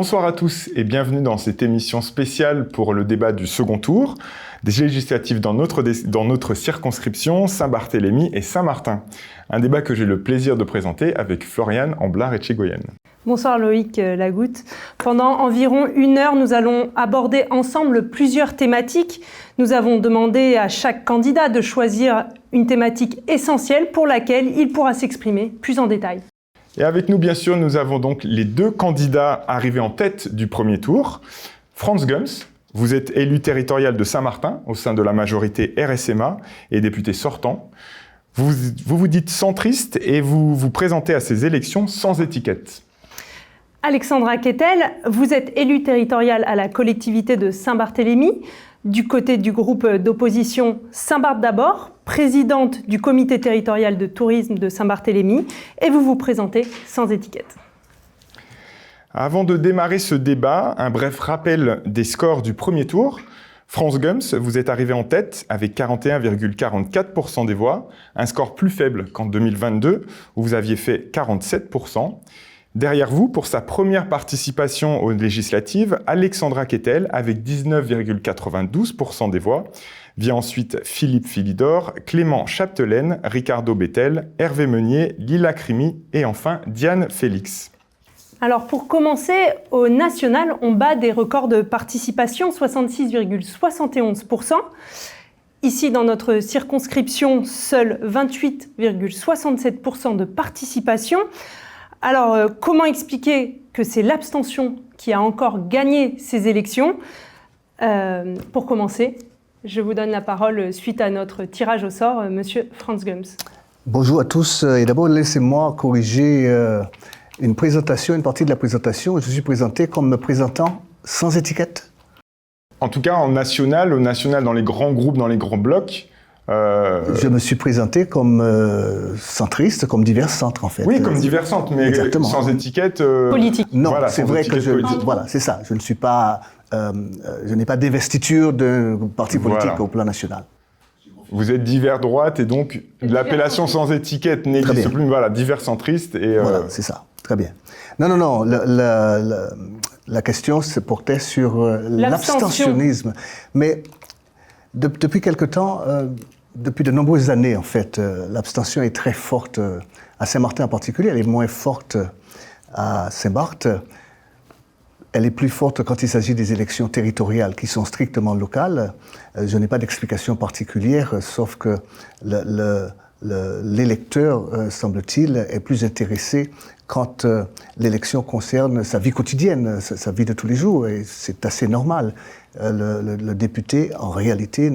Bonsoir à tous et bienvenue dans cette émission spéciale pour le débat du second tour des législatives dans notre circonscription Saint-Barthélemy et Saint-Martin. Un débat que j'ai le plaisir de présenter avec Floriane Amblard-Etchegoyen. Bonsoir Loïc Lagoutte. Pendant environ 1 heure, nous allons aborder ensemble plusieurs thématiques. Nous avons demandé à chaque candidat de choisir une thématique essentielle pour laquelle il pourra s'exprimer plus en détail. Et avec nous, bien sûr, nous avons donc les 2 candidats arrivés en tête du premier tour. Franz Gums, vous êtes élu territorial de Saint-Martin au sein de la majorité RSMA et député sortant. Vous vous dites centriste et vous vous présentez à ces élections sans étiquette. Alexandra Kettel, vous êtes élue territoriale à la collectivité de Saint-Barthélemy, du côté du groupe d'opposition Saint-Barth d'abord, présidente du comité territorial de tourisme de Saint-Barthélemy, et vous vous présentez sans étiquette. Avant de démarrer ce débat, un bref rappel des scores du premier tour. Franz Gums, vous êtes arrivé en tête avec 41,44% des voix, un score plus faible qu'en 2022 où vous aviez fait 47%. Derrière vous, pour sa première participation aux législatives, Alexandra Kettel avec 19,92% des voix. Vient ensuite Philippe Philidor, Clément Chaptelaine, Ricardo Bettel, Hervé Meunier, Lila Crimi et enfin Diane Félix. Alors pour commencer, au national, on bat des records de participation, 66,71%. Ici, dans notre circonscription, seuls 28,67% de participation. Alors, comment expliquer que c'est l'abstention qui a encore gagné ces élections ? Pour commencer, je vous donne la parole suite à notre tirage au sort, Monsieur Franz Gums. Bonjour à tous. Et d'abord, laissez-moi corriger une partie de la présentation. Je suis présenté comme me présentant sans étiquette. En tout cas, au national, dans les grands groupes, dans les grands blocs. Je me suis présenté comme centriste, comme divers centres en fait. Oui, comme divers centres, mais exactement. Sans étiquette politique. Non, voilà, c'est vrai que voilà, c'est ça. Je ne suis pas, je n'ai pas d'investiture d'un parti politique au plan national. Vous êtes divers droite et donc l'appellation sans étiquette n'existe plus. Voilà, divers centriste et. Voilà, c'est ça. Très bien. Non. La question se portait sur l'abstentionnisme, mais depuis quelque temps. Depuis de nombreuses années, en fait, l'abstention est très forte à Saint-Martin en particulier. Elle est moins forte à Saint-Barth. Elle est plus forte quand il s'agit des élections territoriales qui sont strictement locales. Je n'ai pas d'explication particulière, sauf que l'électeur, semble-t-il, est plus intéressé quand l'élection concerne sa vie quotidienne, sa vie de tous les jours. Et c'est assez normal. Le député, en réalité,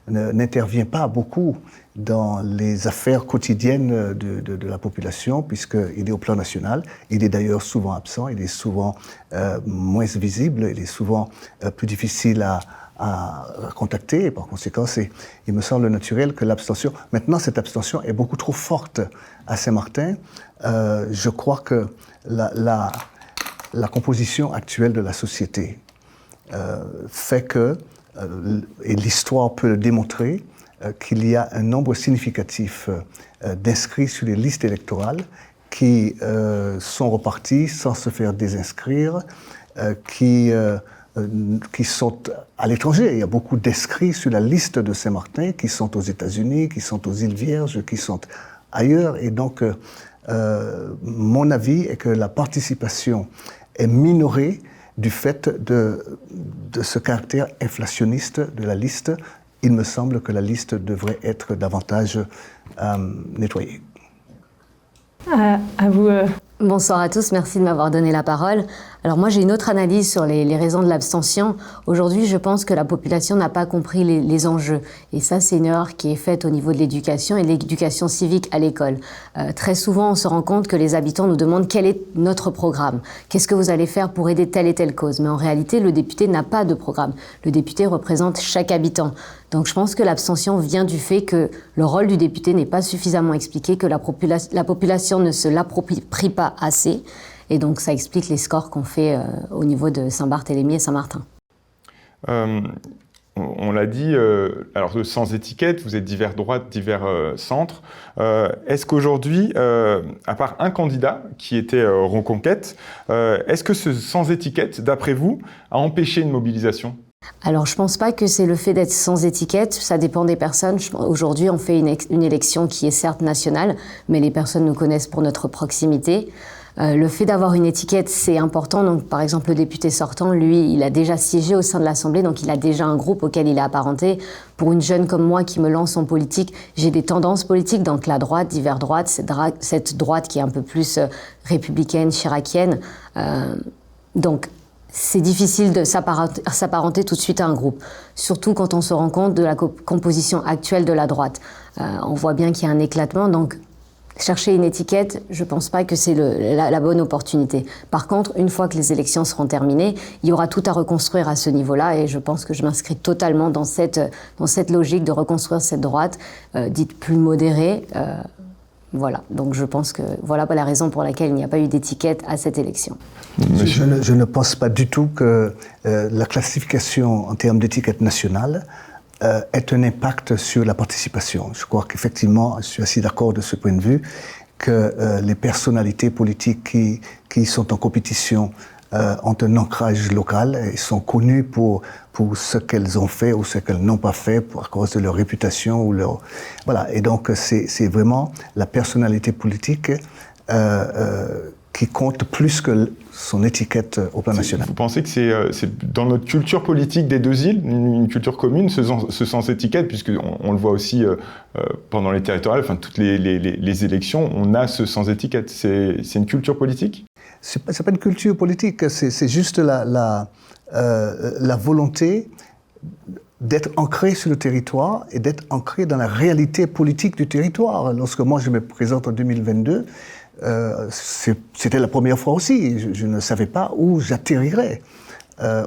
n'intervient pas beaucoup dans les affaires quotidiennes de la population, puisqu'il est au plan national. Il est d'ailleurs souvent absent, il est souvent moins visible, il est souvent plus difficile à contacter. Et par conséquent, il me semble naturel que l'abstention... Maintenant, cette abstention est beaucoup trop forte à Saint-Martin. Je crois que la composition actuelle de la société fait que, et l'histoire peut le démontrer, qu'il y a un nombre significatif d'inscrits sur les listes électorales qui sont repartis sans se faire désinscrire, qui sont à l'étranger. Il y a beaucoup d'inscrits sur la liste de Saint-Martin qui sont aux États-Unis, qui sont aux îles Vierges, qui sont ailleurs. Et donc, mon avis est que la participation est minorée du fait de ce caractère inflationniste de la liste. Il me semble que la liste devrait être davantage nettoyée. À vous. Bonsoir à tous, merci de m'avoir donné la parole. Alors moi j'ai une autre analyse sur les raisons de l'abstention. Aujourd'hui je pense que la population n'a pas compris les enjeux. Et ça c'est une erreur qui est faite au niveau de l'éducation et de l'éducation civique à l'école. Très souvent on se rend compte que les habitants nous demandent quel est notre programme. Qu'est-ce que vous allez faire pour aider telle et telle cause? Mais en réalité le député n'a pas de programme. Le député représente chaque habitant. Donc je pense que l'abstention vient du fait que le rôle du député n'est pas suffisamment expliqué, que la population ne se l'approprie pas assez. Et donc ça explique les scores qu'on fait au niveau de Saint-Barthélemy et Saint-Martin. on l'a dit, alors sans étiquette, vous êtes divers droites, divers centres. Est-ce qu'aujourd'hui, à part un candidat qui était Reconquête, est-ce que ce sans étiquette, d'après vous, a empêché une mobilisation ? Alors, je ne pense pas que c'est le fait d'être sans étiquette, ça dépend des personnes. Aujourd'hui, on fait une élection qui est certes nationale, mais les personnes nous connaissent pour notre proximité. Le fait d'avoir une étiquette, c'est important. Donc, par exemple, le député sortant, lui, il a déjà siégé au sein de l'Assemblée, donc il a déjà un groupe auquel il est apparenté. Pour une jeune comme moi qui me lance en politique, j'ai des tendances politiques, donc la droite, divers droite, cette droite qui est un peu plus républicaine, chiracienne. Donc, c'est difficile de s'apparenter tout de suite à un groupe, surtout quand on se rend compte de la composition actuelle de la droite. On voit bien qu'il y a un éclatement, donc chercher une étiquette, je ne pense pas que c'est la bonne opportunité. Par contre, une fois que les élections seront terminées, il y aura tout à reconstruire à ce niveau-là et je pense que je m'inscris totalement dans cette logique de reconstruire cette droite, dite plus modérée. Voilà, donc je pense que voilà la raison pour laquelle il n'y a pas eu d'étiquette à cette élection. Je ne pense pas du tout que la classification en termes d'étiquette nationale ait un impact sur la participation. Je crois qu'effectivement, je suis assez d'accord de ce point de vue, que les personnalités politiques qui sont en compétition ont un ancrage local et sont connues pour ce qu'elles ont fait ou ce qu'elles n'ont pas fait à cause de leur réputation ou leur... Voilà, et donc c'est vraiment la personnalité politique qui compte plus que son étiquette au plan national. Vous pensez que c'est dans notre culture politique des deux îles, une culture commune, ce sans étiquette, puisqu'on le voit aussi pendant les territoriales, enfin toutes les élections, on a ce sans étiquette. C'est une culture politique ? C'est pas une culture politique, c'est juste la volonté d'être ancré sur le territoire et d'être ancré dans la réalité politique du territoire. Lorsque moi je me présente en 2022, c'était la première fois aussi. Je ne savais pas où j'atterrirais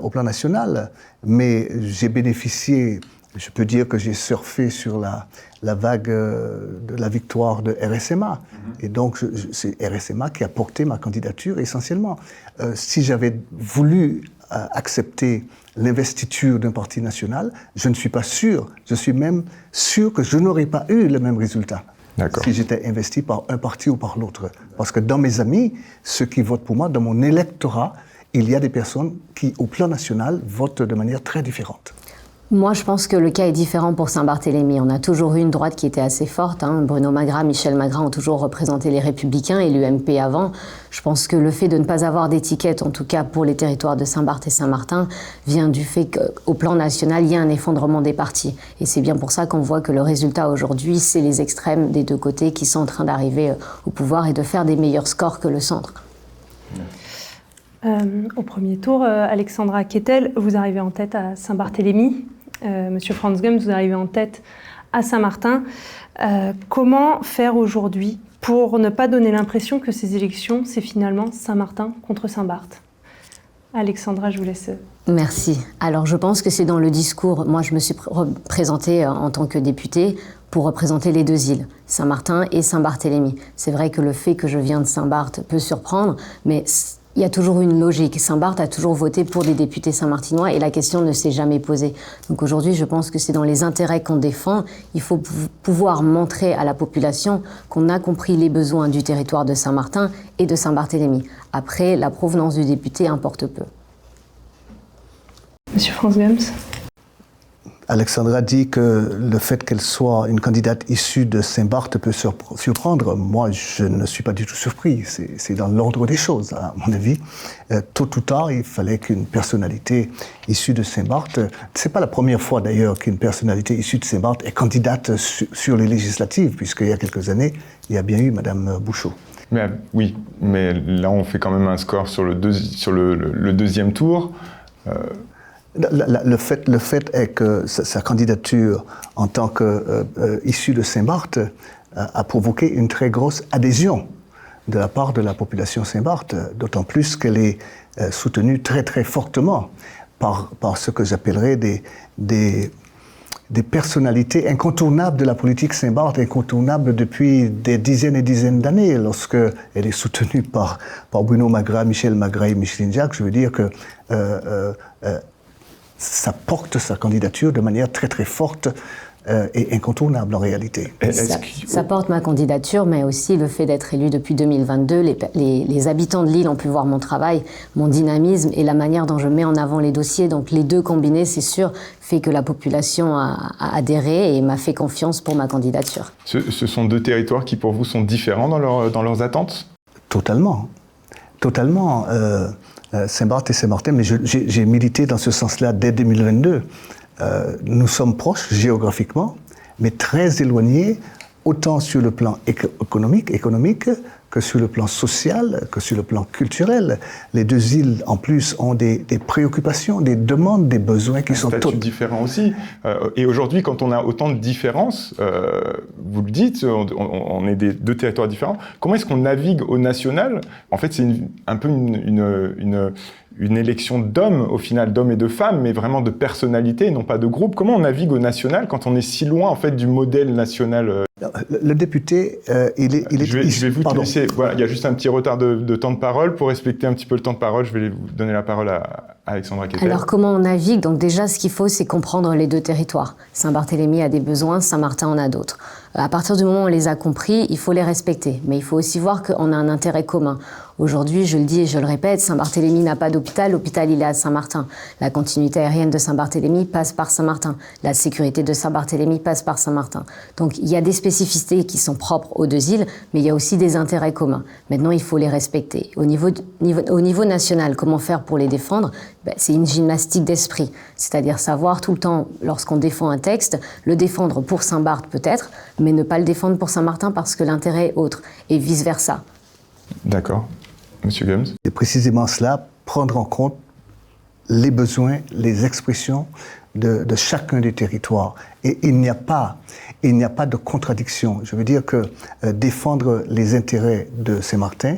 au plan national, mais j'ai bénéficié, je peux dire que j'ai surfé sur la vague de la victoire de RSMA. Et donc, c'est RSMA qui a porté ma candidature essentiellement. Si j'avais voulu accepter l'investiture d'un parti national, je ne suis pas sûr. Je suis même sûr que je n'aurais pas eu le même résultat si j'étais investi par un parti ou par l'autre. Parce que dans mes amis, ceux qui votent pour moi, dans mon électorat, il y a des personnes qui, au plan national, votent de manière très différente. Moi, je pense que le cas est différent pour Saint-Barthélemy. On a toujours eu une droite qui était assez forte. Bruno Magras, Michel Magras ont toujours représenté les Républicains et l'UMP avant. Je pense que le fait de ne pas avoir d'étiquette, en tout cas pour les territoires de Saint-Barth et Saint-Martin, vient du fait qu'au plan national, il y a un effondrement des partis. Et c'est bien pour ça qu'on voit que le résultat aujourd'hui, c'est les extrêmes des deux côtés qui sont en train d'arriver au pouvoir et de faire des meilleurs scores que le centre. Au premier tour, Alexandra Kettel, vous arrivez en tête à Saint-Barthélemy. Monsieur Frans Gums, vous arrivez en tête à Saint-Martin. Comment faire aujourd'hui pour ne pas donner l'impression que ces élections, c'est finalement Saint-Martin contre Saint-Barth ? Alexandra, je vous laisse. Merci. Alors, je pense que c'est dans le discours. Moi, je me suis présentée en tant que députée pour représenter les deux îles, Saint-Martin et Saint-Barthélemy. C'est vrai que le fait que je viens de Saint-Barth peut surprendre, mais il y a toujours une logique. Saint-Barth a toujours voté pour des députés saint-martinois et la question ne s'est jamais posée. Donc aujourd'hui, je pense que c'est dans les intérêts qu'on défend. Il faut pouvoir montrer à la population qu'on a compris les besoins du territoire de Saint-Martin et de Saint-Barthélemy. Après, la provenance du député importe peu. Monsieur Frans Gums. Alexandra dit que le fait qu'elle soit une candidate issue de Saint-Barth peut surprendre. Moi, je ne suis pas du tout surpris. C'est dans l'ordre des choses, à mon avis. Tôt ou tard, il fallait qu'une personnalité issue de Saint-Barth... C'est pas la première fois, d'ailleurs, qu'une personnalité issue de Saint-Barth est candidate sur les législatives, puisqu'il y a quelques années, il y a bien eu Madame Bouchot. Oui, mais là, on fait quand même un score sur le deuxième tour. Le fait est que sa candidature en tant qu'issue de Saint-Barth a provoqué une très grosse adhésion de la part de la population Saint-Barth, d'autant plus qu'elle est soutenue très très fortement par ce que j'appellerais des personnalités incontournables de la politique Saint-Barth, incontournables depuis des dizaines et dizaines d'années. Lorsqu'elle est soutenue par Bruno Magras, Michel Magras et Micheline Jacques, je veux dire que ça porte sa candidature de manière très très forte et incontournable en réalité. Ça porte ma candidature, mais aussi le fait d'être élu depuis 2022. Les habitants de Lille ont pu voir mon travail, mon dynamisme et la manière dont je mets en avant les dossiers. Donc les deux combinés, c'est sûr, fait que la population a adhéré et m'a fait confiance pour ma candidature. Ce sont deux territoires qui pour vous sont différents dans leurs attentes ? Totalement. Totalement. Saint-Barth et Saint-Martin, mais j'ai milité dans ce sens-là dès 2022. Nous sommes proches géographiquement, mais très éloignés, autant sur le plan économique que sur le plan social, que sur le plan culturel. Les deux îles, en plus, ont des préoccupations, des demandes, des besoins qui sont tous différents aussi. Et aujourd'hui, quand on a autant de différences, vous le dites, on est des deux territoires différents. Comment est-ce qu'on navigue au national ? En fait, c'est un peu une élection d'hommes, au final, d'hommes et de femmes, mais vraiment de personnalités, non pas de groupes. Comment on navigue au national quand on est si loin, en fait, du modèle national ? Le député, il est... Je vais vous laisser. Voilà, il y a juste un petit retard de temps de parole. Pour respecter un petit peu le temps de parole, je vais vous donner la parole à Alexandra Quetel. Alors, comment on navigue ? Donc déjà, ce qu'il faut, c'est comprendre les deux territoires. Saint-Barthélemy a des besoins, Saint-Martin en a d'autres. À partir du moment où on les a compris, il faut les respecter. Mais il faut aussi voir qu'on a un intérêt commun. Aujourd'hui, je le dis et je le répète, Saint-Barthélemy n'a pas d'hôpital, l'hôpital il est à Saint-Martin. La continuité aérienne de Saint-Barthélemy passe par Saint-Martin. La sécurité de Saint-Barthélemy passe par Saint-Martin. Donc il y a des spécificités qui sont propres aux deux îles, mais il y a aussi des intérêts communs. Maintenant, il faut les respecter. Au niveau national, comment faire pour les défendre ? C'est une gymnastique d'esprit. C'est-à-dire savoir tout le temps, lorsqu'on défend un texte, le défendre pour Saint-Barth peut-être, mais ne pas le défendre pour Saint-Martin parce que l'intérêt est autre, et vice-versa. D'accord. Monsieur Gums. Et précisément cela, prendre en compte les besoins, les expressions de chacun des territoires. Et il n'y a pas de contradiction. Je veux dire que défendre les intérêts de Saint-Martin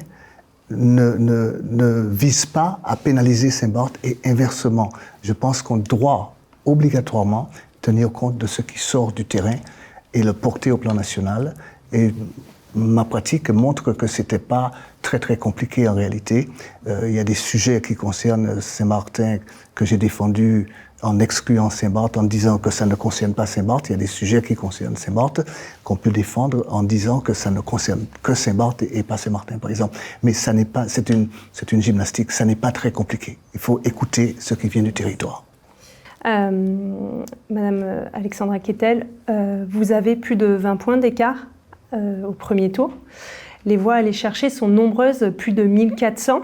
ne vise pas à pénaliser Saint-Barth et inversement. Je pense qu'on doit obligatoirement tenir compte de ce qui sort du terrain et le porter au plan national. Et ma pratique montre que c'était pas très très compliqué en réalité. Il y a des sujets qui concernent Saint-Martin que j'ai défendus en excluant Saint-Barth, en disant que ça ne concerne pas Saint-Barth. Il y a des sujets qui concernent Saint-Barth qu'on peut défendre en disant que ça ne concerne que Saint-Barth et pas Saint-Martin, par exemple. Mais ça n'est pas, c'est une gymnastique, ça n'est pas très compliqué. Il faut écouter ce qui vient du territoire. Madame Alexandra Quetel, vous avez plus de 20 points d'écart au premier tour. Les voix à aller chercher sont nombreuses, plus de 1400.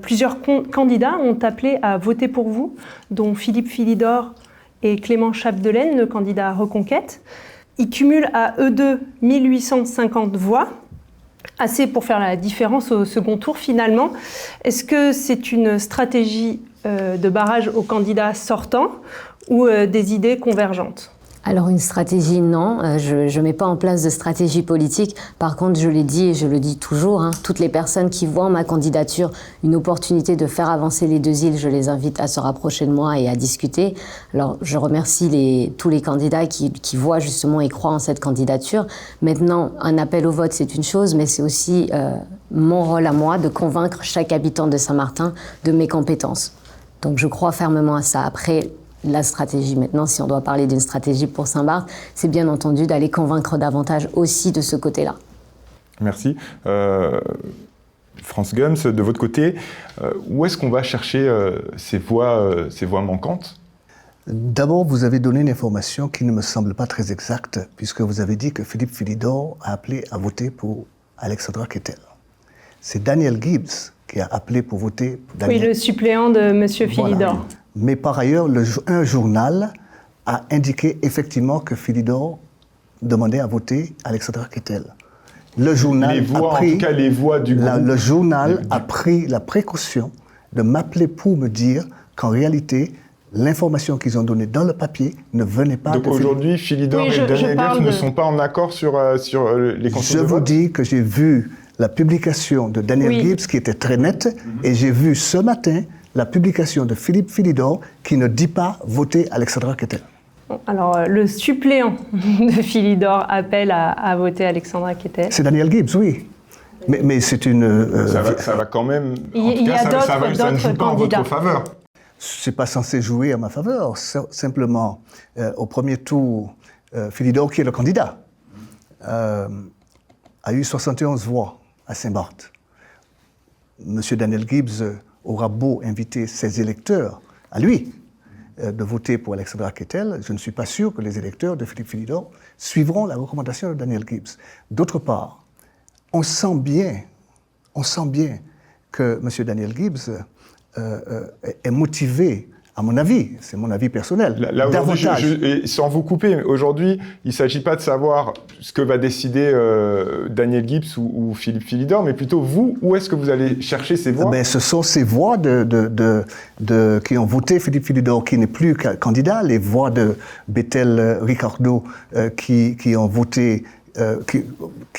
Plusieurs candidats ont appelé à voter pour vous, dont Philippe Philidor et Clément Chapdelaine, le candidat à Reconquête. Ils cumulent à eux deux 1850 voix, assez pour faire la différence au second tour finalement. Est-ce que c'est une stratégie de barrage aux candidats sortants ou des idées convergentes ? Alors une stratégie, non. Je ne mets pas en place de stratégie politique. Par contre, je l'ai dit et je le dis toujours, toutes les personnes qui voient en ma candidature une opportunité de faire avancer les deux îles, je les invite à se rapprocher de moi et à discuter. Alors je remercie tous les candidats qui voient justement et croient en cette candidature. Maintenant, un appel au vote, c'est une chose, mais c'est aussi mon rôle à moi de convaincre chaque habitant de Saint-Martin de mes compétences. Donc je crois fermement à ça. Après, la stratégie maintenant, si on doit parler d'une stratégie pour Saint-Barth, c'est bien entendu d'aller convaincre davantage aussi de ce côté-là. Merci. France Gums, de votre côté, où est-ce qu'on va chercher ces voix manquantes ? D'abord, vous avez donné une information qui ne me semble pas très exacte, puisque vous avez dit que Philippe Philidor a appelé à voter pour Alexandra Quetel. C'est Daniel Gibbs qui a appelé pour voter pour Daniel. Oui, le suppléant de M. Philidor. Voilà. Mais par ailleurs, un journal a indiqué effectivement que Philidor demandait à voter Alexandra Quetel. Le journal le journal a pris la précaution de m'appeler pour me dire qu'en réalité, l'information qu'ils ont donnée dans le papier ne venait pas de Philidor. Donc aujourd'hui, Philidor et Daniel Gibbs ne sont pas en accord sur les consignes de vote ? Je vous dis que j'ai vu la publication de Daniel Gibbs qui était très nette, et j'ai vu ce matin la publication de Philippe Philidor qui ne dit pas voter Alexandra Quetel. Alors, le suppléant de Philidor appelle à voter Alexandra Quetel. C'est Daniel Gibbs, oui. Mais c'est une... Ça va quand même... Il y a d'autres ça ne joue pas en votre faveur. c'est pas censé jouer à ma faveur. Simplement, au premier tour, Philidor, qui est le candidat, a eu 71 voix à Saint-Barth. Monsieur Daniel Gibbs aura beau inviter ses électeurs à lui de voter pour Alexandra Ketel, je ne suis pas sûr que les électeurs de Philippe Philidor suivront la recommandation de Daniel Gibbs. D'autre part, on sent bien que M. Daniel Gibbs est motivé, à mon avis, c'est mon avis personnel, Là davantage. et sans vous couper, aujourd'hui, il ne s'agit pas de savoir ce que va décider Daniel Gibbs ou Philippe Philidor, mais plutôt vous, où est-ce que vous allez chercher ces voix? Ce sont ces voix qui ont voté Philippe Philidor, qui n'est plus candidat, les voix de Bethel Ricardo qui ont voté...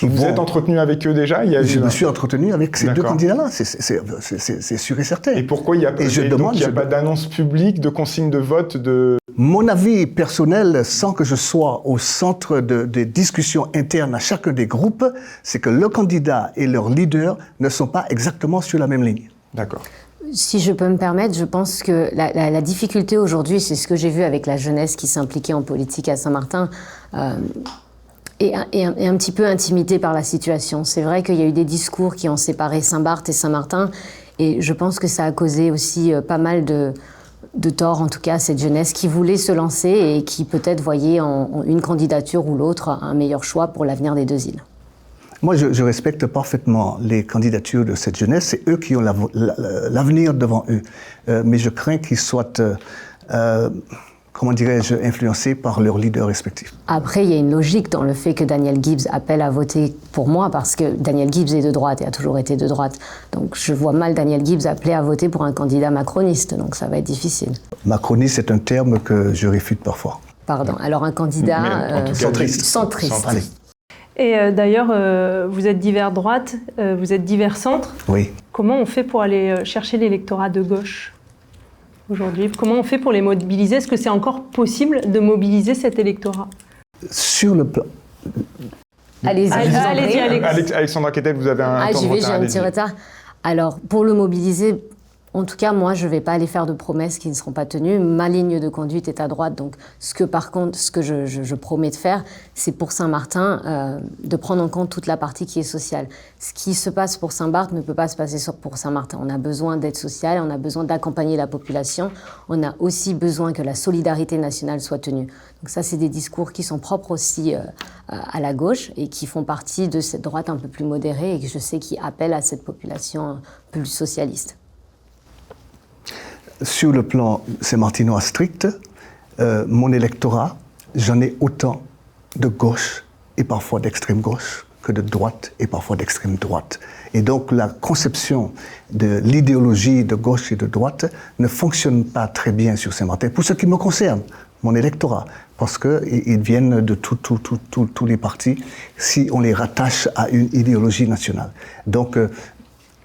Vous êtes entretenu avec eux déjà? Je me suis entretenu avec ces deux candidats-là, c'est sûr et certain. Et pourquoi il n'y a pas d'annonce publique, de consigne de vote Mon avis personnel, sans que je sois au centre des discussions internes à chacun des groupes, c'est que le candidat et leur leader ne sont pas exactement sur la même ligne. D'accord. Si je peux me permettre, je pense que la difficulté aujourd'hui, c'est ce que j'ai vu avec la jeunesse qui s'impliquait en politique à Saint-Martin, et un petit peu intimidé par la situation. C'est vrai qu'il y a eu des discours qui ont séparé Saint-Barth et Saint-Martin, et je pense que ça a causé aussi pas mal de tort, en tout cas, à cette jeunesse qui voulait se lancer et qui peut-être voyait en une candidature ou l'autre un meilleur choix pour l'avenir des deux îles. Moi, je respecte parfaitement les candidatures de cette jeunesse. C'est eux qui ont l'avenir devant eux. Mais je crains qu'ils soient... comment dirais-je, influencés par leurs leaders respectifs. Après, il y a une logique dans le fait que Daniel Gibbs appelle à voter pour moi, parce que Daniel Gibbs est de droite et a toujours été de droite. Donc je vois mal Daniel Gibbs appeler à voter pour un candidat macroniste, donc ça va être difficile. Macroniste, c'est un terme que je réfute parfois. Pardon, alors un candidat centriste. Et d'ailleurs, vous êtes divers droite, vous êtes divers centre. Oui. Comment on fait pour aller chercher l'électorat de gauche aujourd'hui? Comment on fait pour les mobiliser? Est-ce que c'est encore possible de mobiliser cet électorat? Sur le plan... Allez-y, Alexandra Ketel, vous avez un temps de retard. J'ai un petit retard. Alors, pour le mobiliser, en tout cas, moi, je ne vais pas aller faire de promesses qui ne seront pas tenues. Ma ligne de conduite est à droite. Donc, ce que je promets de faire, c'est pour Saint-Martin, de prendre en compte toute la partie qui est sociale. Ce qui se passe pour Saint-Barth ne peut pas se passer pour Saint-Martin. On a besoin d'aide sociale, on a besoin d'accompagner la population. On a aussi besoin que la solidarité nationale soit tenue. Donc ça, c'est des discours qui sont propres aussi à la gauche et qui font partie de cette droite un peu plus modérée et que je sais qui appelle à cette population plus socialiste. Sur le plan saint-martinois strict, mon électorat, j'en ai autant de gauche et parfois d'extrême gauche que de droite et parfois d'extrême droite. Et donc la conception de l'idéologie de gauche et de droite ne fonctionne pas très bien sur Saint-Martin, pour ce qui me concerne, mon électorat, parce qu'ils viennent de tous les partis si on les rattache à une idéologie nationale. Donc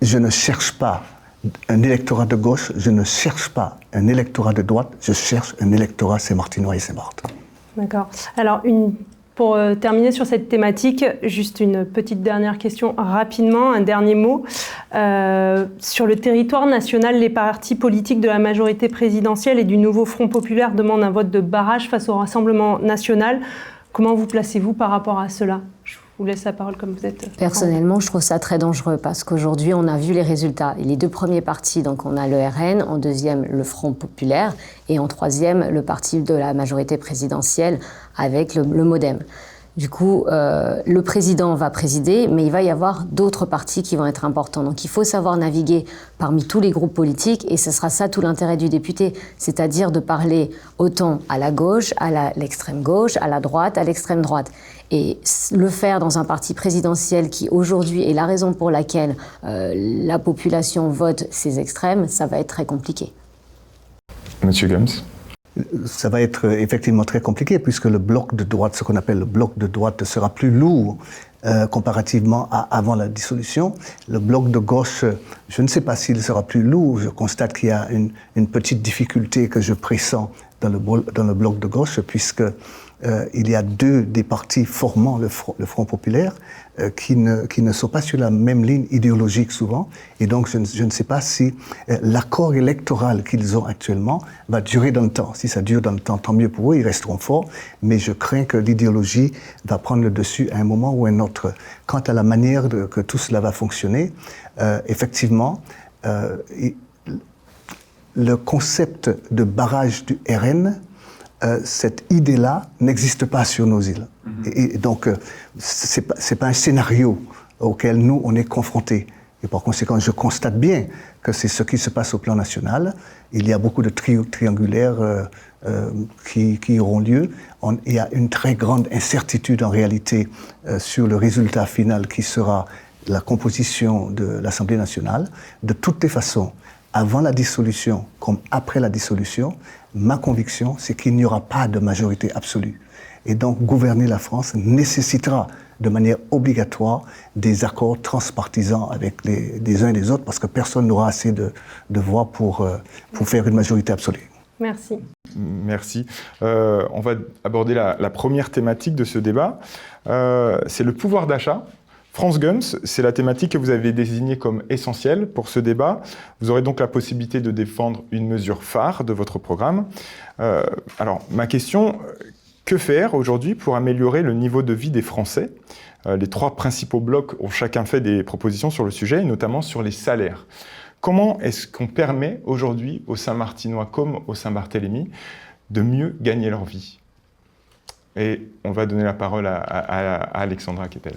je ne cherche pas un électorat de gauche, je ne cherche pas un électorat de droite, je cherche un électorat saint-martinois et Saint-Barth. D'accord. Alors, pour terminer sur cette thématique, juste une petite dernière question rapidement, un dernier mot. Sur le territoire national, les partis politiques de la majorité présidentielle et du nouveau Front populaire demandent un vote de barrage face au Rassemblement national. Comment vous placez-vous par rapport à cela ? Je vous laisse la parole comme vous êtes. Personnellement, je trouve ça très dangereux parce qu'aujourd'hui, on a vu les résultats. Et les deux premiers partis, donc on a le RN, en deuxième, le Front populaire, et en troisième, le parti de la majorité présidentielle avec le MoDem. Du coup, le président va présider, mais il va y avoir d'autres partis qui vont être importants. Donc il faut savoir naviguer parmi tous les groupes politiques, et ce sera ça tout l'intérêt du député, c'est-à-dire de parler autant à la gauche, à l'extrême gauche, à la droite, à l'extrême droite. Et le faire dans un parti présidentiel qui aujourd'hui est la raison pour laquelle la population vote ces extrêmes, ça va être très compliqué. Monsieur Gibbs. Ça va être effectivement très compliqué puisque le bloc de droite, ce qu'on appelle le bloc de droite, sera plus lourd comparativement à avant la dissolution. Le bloc de gauche, je ne sais pas s'il sera plus lourd. Je constate qu'il y a une petite difficulté que je pressens dans le bloc de gauche puisque il y a deux des partis formant le Front populaire qui ne sont pas sur la même ligne idéologique souvent. Et donc, je ne sais pas si l'accord électoral qu'ils ont actuellement va durer dans le temps. Si ça dure dans le temps, tant mieux pour eux, ils resteront forts. Mais je crains que l'idéologie va prendre le dessus à un moment ou à un autre. Quant à la manière que tout cela va fonctionner, effectivement, le concept de barrage du RN, cette idée-là n'existe pas sur nos îles. Et donc, c'est pas un scénario auquel nous, on est confrontés. Et par conséquent, je constate bien que c'est ce qui se passe au plan national. Il y a beaucoup de triangulaires qui auront lieu. Il y a une très grande incertitude en réalité sur le résultat final qui sera la composition de l'Assemblée nationale. De toutes les façons, avant la dissolution comme après la dissolution, ma conviction, c'est qu'il n'y aura pas de majorité absolue. Et donc, gouverner la France nécessitera de manière obligatoire des accords transpartisans avec les uns et les autres, parce que personne n'aura assez de voix pour faire une majorité absolue. Merci. Merci. On va aborder la première thématique de ce débat. C'est le pouvoir d'achat. France Gums, c'est la thématique que vous avez désignée comme essentielle pour ce débat. Vous aurez donc la possibilité de défendre une mesure phare de votre programme. Alors, ma question, que faire aujourd'hui pour améliorer le niveau de vie des Français ? Les trois principaux blocs ont chacun fait des propositions sur le sujet, et notamment sur les salaires. Comment est-ce qu'on permet aujourd'hui aux Saint-Martinois comme aux Saint-Barthélemy de mieux gagner leur vie ? Et on va donner la parole à Alexandra Kettel.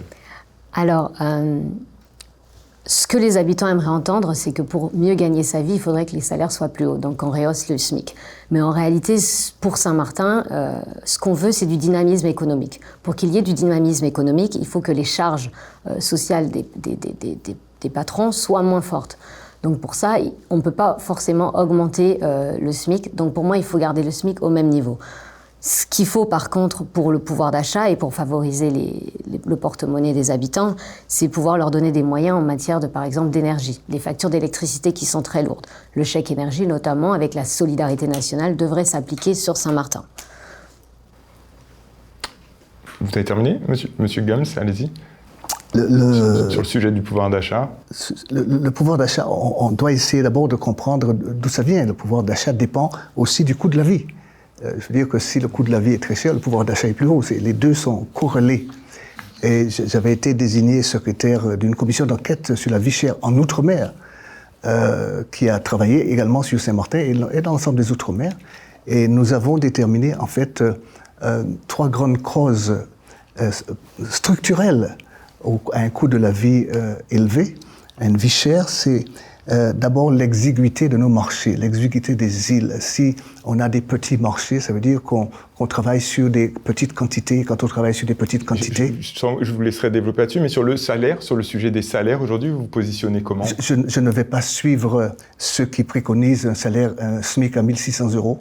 Alors, ce que les habitants aimeraient entendre, c'est que pour mieux gagner sa vie, il faudrait que les salaires soient plus hauts, donc on rehausse le SMIC. Mais en réalité, pour Saint-Martin, ce qu'on veut, c'est du dynamisme économique. Pour qu'il y ait du dynamisme économique, il faut que les charges sociales des patrons soient moins fortes. Donc pour ça, on ne peut pas forcément augmenter le SMIC. Donc pour moi, il faut garder le SMIC au même niveau. Ce qu'il faut par contre pour le pouvoir d'achat et pour favoriser le porte-monnaie des habitants, c'est pouvoir leur donner des moyens en matière de, par exemple, d'énergie. Les factures d'électricité qui sont très lourdes. Le chèque énergie, notamment avec la solidarité nationale, devrait s'appliquer sur Saint-Martin. Vous avez terminé, monsieur Gums, allez-y. Sur le sujet du pouvoir d'achat. Le pouvoir d'achat, on doit essayer d'abord de comprendre d'où ça vient. Le pouvoir d'achat dépend aussi du coût de la vie. Je veux dire que si le coût de la vie est très cher, le pouvoir d'achat est plus haut. Les deux sont corrélés. Et j'avais été désigné secrétaire d'une commission d'enquête sur la vie chère en Outre-mer, qui a travaillé également sur Saint-Martin et dans l'ensemble des Outre-mer. Et nous avons déterminé en fait trois grandes causes structurelles à un coût de la vie élevé. Une vie chère, c'est d'abord l'exiguïté de nos marchés, l'exiguïté des îles. Si on a des petits marchés, ça veut dire qu'on travaille sur des petites quantités. Quand on travaille sur des petites quantités... Je vous laisserai développer là-dessus, mais sur le salaire, sur le sujet des salaires, aujourd'hui, vous vous positionnez comment ? Je ne vais pas suivre ceux qui préconisent un SMIC à 1 600 €,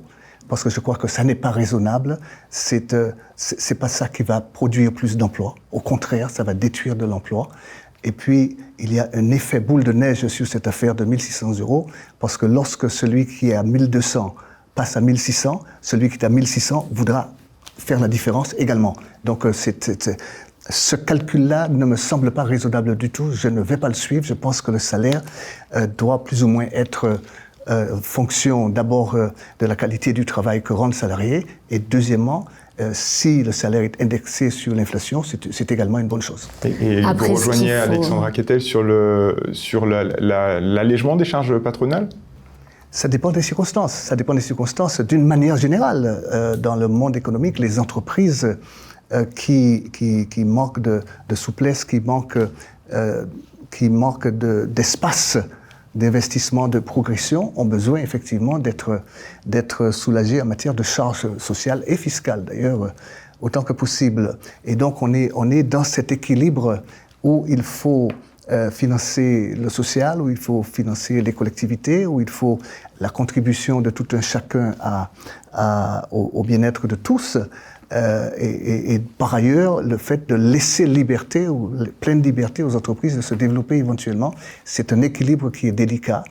parce que je crois que ça n'est pas raisonnable. C'est pas ça qui va produire plus d'emplois. Au contraire, ça va détruire de l'emploi. Et puis, il y a un effet boule de neige sur cette affaire de 1 600 €, parce que lorsque celui qui est à 1 200 passe à 1 600, celui qui est à 1 600 voudra faire la différence également. Donc, ce calcul-là ne me semble pas raisonnable du tout. Je ne vais pas le suivre. Je pense que le salaire doit plus ou moins être fonction d'abord de la qualité du travail que rend le salarié, et deuxièmement, si le salaire est indexé sur l'inflation, c'est également une bonne chose. Et vous rejoignez Alexandra Kettel sur l'allègement des charges patronales ? Ça dépend des circonstances. Ça dépend des circonstances. D'une manière générale, dans le monde économique, les entreprises qui manquent de souplesse, qui manquent d'espace d'investissement, de progression, ont besoin effectivement d'être soulagés en matière de charges sociales et fiscales, d'ailleurs, autant que possible. Et donc, on est dans cet équilibre où il faut financer le social, où il faut financer les collectivités, où il faut la contribution de tout un chacun au bien-être de tous. Et par ailleurs, le fait de laisser liberté, ou pleine liberté aux entreprises de se développer éventuellement, c'est un équilibre qui est délicat.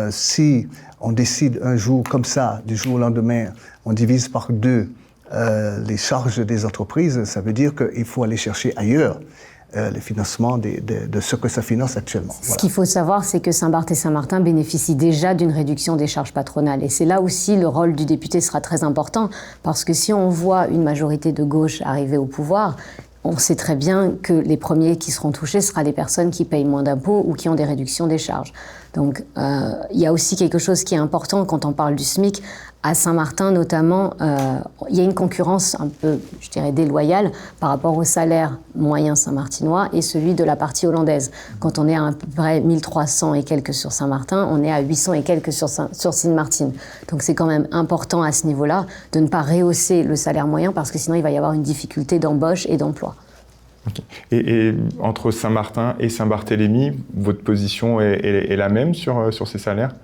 Si on décide un jour comme ça, du jour au lendemain, on divise par 2 les charges des entreprises, ça veut dire qu'il faut aller chercher ailleurs le financement de ce que ça finance actuellement. Ce qu'il faut savoir, c'est que Saint-Barth et Saint-Martin bénéficient déjà d'une réduction des charges patronales. Et c'est là aussi le rôle du député sera très important, parce que si on voit une majorité de gauche arriver au pouvoir, on sait très bien que les premiers qui seront touchés seront les personnes qui payent moins d'impôts ou qui ont des réductions des charges. Donc il y a aussi quelque chose qui est important quand on parle du SMIC. À Saint-Martin notamment, il y a une concurrence un peu, je dirais, déloyale par rapport au salaire moyen saint-martinois et celui de la partie hollandaise. Quand on est à peu près 1300 et quelques sur Saint-Martin, on est à 800 et quelques sur Sint-Maarten. Donc c'est quand même important à ce niveau-là de ne pas rehausser le salaire moyen parce que sinon il va y avoir une difficulté d'embauche et d'emploi. Okay. Et entre Saint-Martin et Saint-Barthélemy, votre position est la même sur ces salaires ?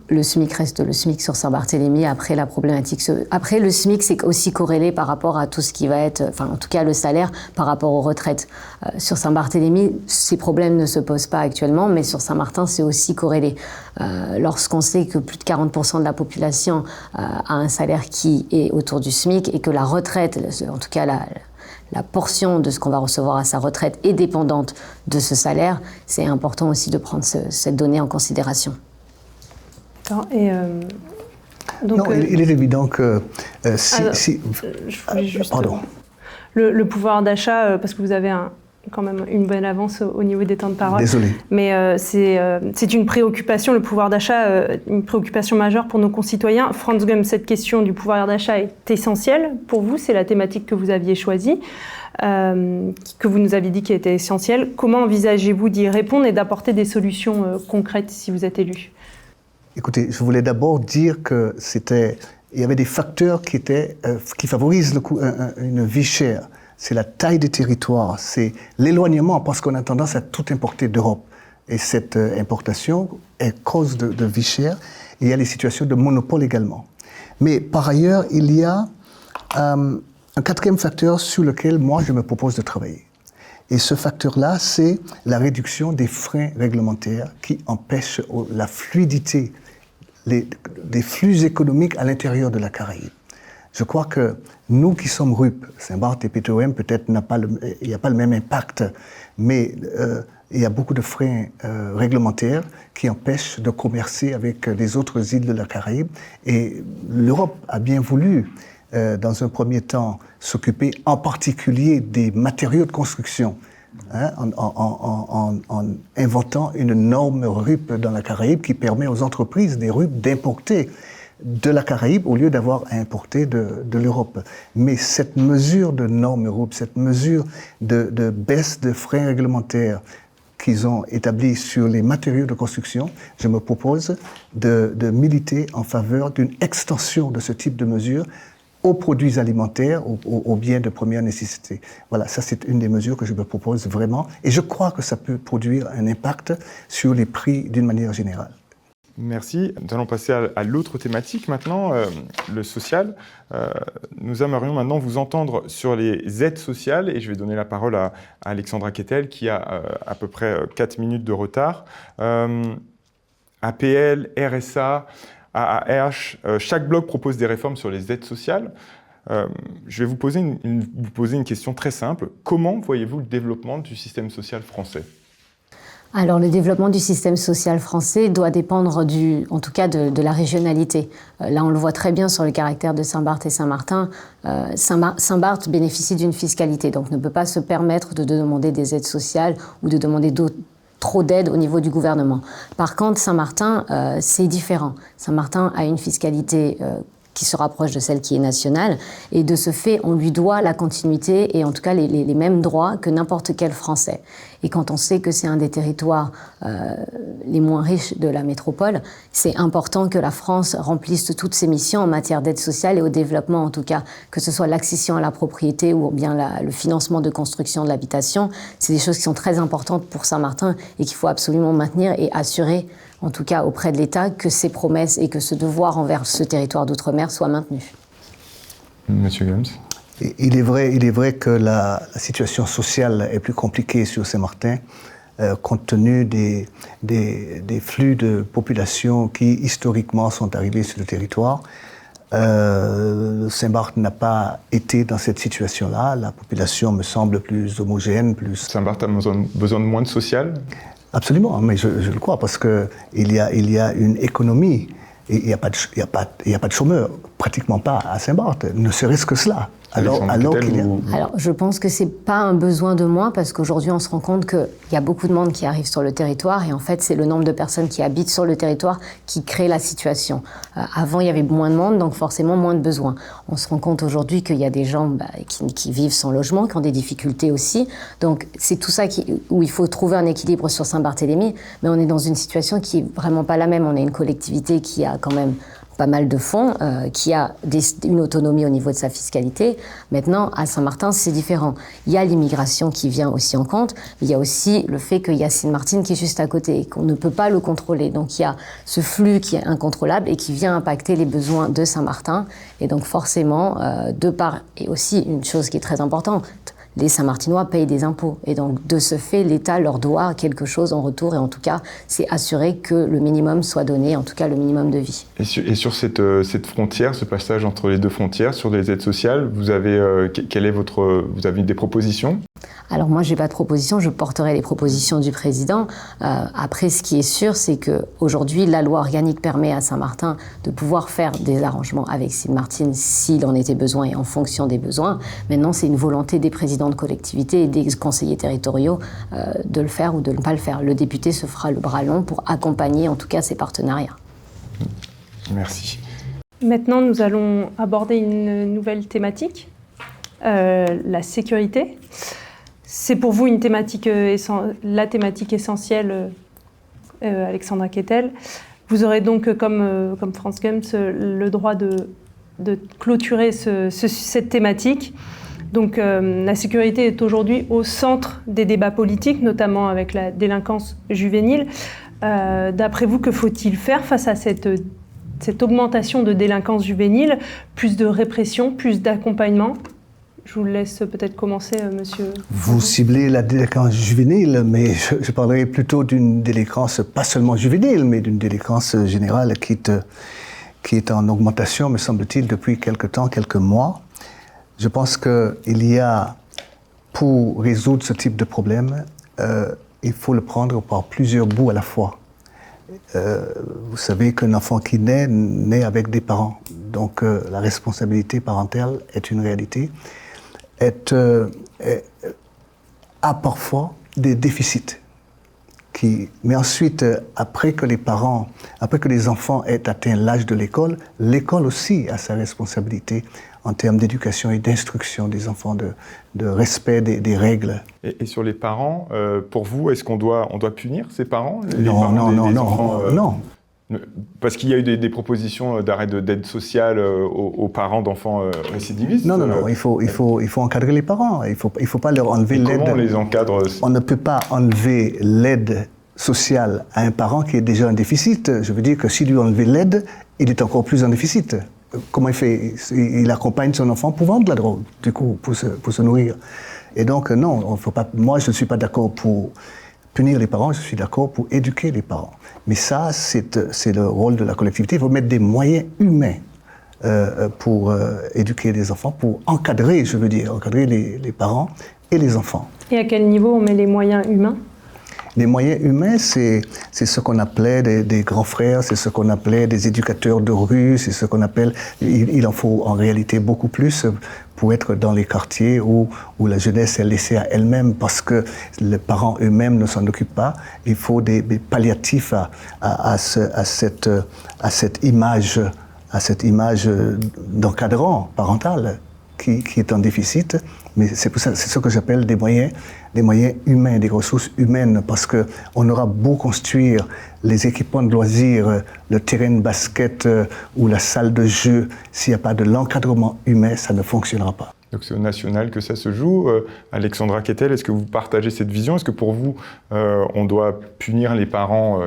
Le SMIC reste le SMIC sur Saint-Barthélemy. Après, la problématique... Après, le SMIC, c'est aussi corrélé par rapport à tout ce qui va être... Enfin, en tout cas, le salaire par rapport aux retraites. Sur Saint-Barthélemy, ces problèmes ne se posent pas actuellement, mais sur Saint-Martin, c'est aussi corrélé. Lorsqu'on sait que plus de 40% de la population a un salaire qui est autour du SMIC et que la retraite, en tout cas la portion de ce qu'on va recevoir à sa retraite est dépendante de ce salaire, c'est important aussi de prendre cette donnée en considération. Et donc, non, il est évident que je voulais juste le pouvoir d'achat, parce que vous avez quand même une bonne avance au niveau des temps de parole. Désolé. Mais c'est une préoccupation, le pouvoir d'achat, une préoccupation majeure pour nos concitoyens. Frans Gums, cette question du pouvoir d'achat est essentielle pour vous, c'est la thématique que vous aviez choisie, que vous nous aviez dit qui était essentielle. Comment envisagez-vous d'y répondre et d'apporter des solutions concrètes si vous êtes élu ? Écoutez, je voulais d'abord dire que il y avait des facteurs qui favorisent une vie chère. C'est la taille des territoires, c'est l'éloignement, parce qu'on a tendance à tout importer d'Europe. Et cette importation est cause de vie chère. Il y a les situations de monopole également. Mais par ailleurs, il y a un quatrième facteur sur lequel moi je me propose de travailler. Et ce facteur-là, c'est la réduction des freins réglementaires qui empêchent la fluidité des flux économiques à l'intérieur de la Caraïbe. Je crois que nous qui sommes RUP, Saint-Barth et PTOM, peut-être il n'y a pas le même impact, mais il y a beaucoup de freins réglementaires qui empêchent de commercer avec les autres îles de la Caraïbe. Et l'Europe a bien voulu, dans un premier temps, s'occuper en particulier des matériaux de construction, en inventant une norme RUP dans la Caraïbe qui permet aux entreprises des RUP d'importer de la Caraïbe au lieu d'avoir à importer de l'Europe. Mais cette mesure de norme RUP, cette mesure de baisse de freins réglementaires qu'ils ont établis sur les matériaux de construction, je me propose de militer en faveur d'une extension de ce type de mesures aux produits alimentaires, aux biens de première nécessité. Voilà, ça c'est une des mesures que je me propose vraiment, et je crois que ça peut produire un impact sur les prix d'une manière générale. Merci. Nous allons passer à l'autre thématique maintenant, le social. Nous aimerions maintenant vous entendre sur les aides sociales, et je vais donner la parole à Alexandra Kettel qui a à peu près 4 minutes de retard. APL, RSA, AAH, chaque bloc propose des réformes sur les aides sociales. Je vais vous poser une question très simple. Comment voyez-vous le développement du système social français ? Alors, le développement du système social français doit dépendre en tout cas de la régionalité. Là, on le voit très bien sur le caractère de Saint-Barth et Saint-Martin. Saint-Barth bénéficie d'une fiscalité, donc ne peut pas se permettre de demander des aides sociales ou de demander trop d'aide au niveau du gouvernement. Par contre, Saint-Martin, c'est différent. Saint-Martin a une fiscalité qui se rapproche de celle qui est nationale, et de ce fait, on lui doit la continuité et en tout cas les mêmes droits que n'importe quel Français. Et quand on sait que c'est un des territoires les moins riches de la métropole, c'est important que la France remplisse toutes ses missions en matière d'aide sociale et au développement, en tout cas, que ce soit l'accession à la propriété ou bien le financement de construction de l'habitation. C'est des choses qui sont très importantes pour Saint-Martin et qu'il faut absolument maintenir et assurer, en tout cas auprès de l'État, que ces promesses et que ce devoir envers ce territoire d'outre-mer soient maintenus. Monsieur Gums. Il est vrai que la situation sociale est plus compliquée sur Saint-Martin, compte tenu des flux de population qui historiquement sont arrivés sur le territoire. Saint-Barth n'a pas été dans cette situation-là. La population me semble plus homogène, plus... Saint-Barth a besoin de moins de social? Absolument, mais je le crois, parce qu'il y a une économie. Et il n'y a pas de chômeurs, pratiquement pas à Saint-Barth, ne serait-ce que cela. Alors je pense que c'est pas un besoin de moins, parce qu'aujourd'hui on se rend compte qu'il y a beaucoup de monde qui arrive sur le territoire, et en fait c'est le nombre de personnes qui habitent sur le territoire qui crée la situation. Avant il y avait moins de monde, donc forcément moins de besoins. On se rend compte aujourd'hui qu'il y a des gens qui vivent sans logement, qui ont des difficultés aussi. Donc c'est tout ça où il faut trouver un équilibre sur Saint-Barthélemy, mais on est dans une situation qui est vraiment pas la même. On est une collectivité qui a quand même pas mal de fonds, qui a une autonomie au niveau de sa fiscalité. Maintenant, à Saint-Martin, c'est différent. Il y a l'immigration qui vient aussi en compte, mais il y a aussi le fait qu'il y a Sint-Maarten qui est juste à côté et qu'on ne peut pas le contrôler. Donc il y a ce flux qui est incontrôlable et qui vient impacter les besoins de Saint-Martin. Et donc forcément, et aussi une chose qui est très importante, les Saint-Martinois payent des impôts. Et donc, de ce fait, l'État leur doit quelque chose en retour. Et en tout cas, c'est assurer que le minimum soit donné, en tout cas le minimum de vie. Et sur cette frontière, ce passage entre les deux frontières, sur les aides sociales, vous avez des propositions? Alors moi, j'ai pas de proposition, je porterai les propositions du président. Après, ce qui est sûr, c'est qu'aujourd'hui, la loi organique permet à Saint-Martin de pouvoir faire des arrangements avec Sint-Maarten s'il en était besoin et en fonction des besoins. Maintenant, c'est une volonté des présidents de collectivités et des conseillers territoriaux de le faire ou de ne pas le faire. Le député se fera le bras long pour accompagner en tout cas ces partenariats. Merci. Maintenant, nous allons aborder une nouvelle thématique, la sécurité. C'est pour vous une thématique la thématique essentielle, Alexandra Kettel. Vous aurez donc, comme Frans Gums, le droit de clôturer cette thématique. Donc la sécurité est aujourd'hui au centre des débats politiques, notamment avec la délinquance juvénile. D'après vous, que faut-il faire face à cette augmentation de délinquance juvénile? Plus de répression, plus d'accompagnement? Je vous laisse peut-être commencer, monsieur. Vous ciblez la délinquance juvénile, mais je parlerai plutôt d'une délinquance pas seulement juvénile, mais d'une délinquance générale qui est en augmentation, me semble-t-il, depuis quelques mois. Je pense qu'il y a, pour résoudre ce type de problème, il faut le prendre par plusieurs bouts à la fois. Vous savez qu'un enfant qui naît avec des parents. Donc la responsabilité parentale est une réalité. A parfois des déficits. Mais ensuite, après que les enfants aient atteint l'âge de l'école aussi a sa responsabilité en termes d'éducation et d'instruction des enfants, de respect des règles. Et sur les parents, pour vous, est-ce qu'on doit punir ces parents? Non. Parce qu'il y a eu des propositions d'arrêt d'aide sociale aux parents d'enfants récidivistes. Non, il faut encadrer les parents. Il faut pas leur enlever l'aide. Comment on les encadre? On ne peut pas enlever l'aide sociale à un parent qui est déjà en déficit. Je veux dire que s'il lui enlève l'aide, il est encore plus en déficit. Comment il fait? Il accompagne son enfant pour vendre de la drogue, du coup, pour se nourrir. Et donc, non, on faut pas. Moi, je ne suis pas d'accord pour punir les parents, je suis d'accord pour éduquer les parents. Mais ça, c'est le rôle de la collectivité. Il faut mettre des moyens humains pour éduquer les enfants, pour encadrer les parents et les enfants. Et à quel niveau on met les moyens humains? Les moyens humains, c'est ce qu'on appelait des grands frères, c'est ce qu'on appelait des éducateurs de rue, c'est ce qu'on appelle... Il en faut en réalité beaucoup plus pour être dans les quartiers où la jeunesse est laissée à elle-même parce que les parents eux-mêmes ne s'en occupent pas. Il faut des palliatifs à cette image d'encadrant parental qui est en déficit. Mais c'est ce que j'appelle des moyens humains, des ressources humaines, parce qu'on aura beau construire les équipements de loisirs, le terrain de basket ou la salle de jeu, s'il n'y a pas de l'encadrement humain, ça ne fonctionnera pas. Donc c'est au national que ça se joue. Alexandra Kettel, est-ce que vous partagez cette vision? Est-ce que pour vous, on doit punir les parents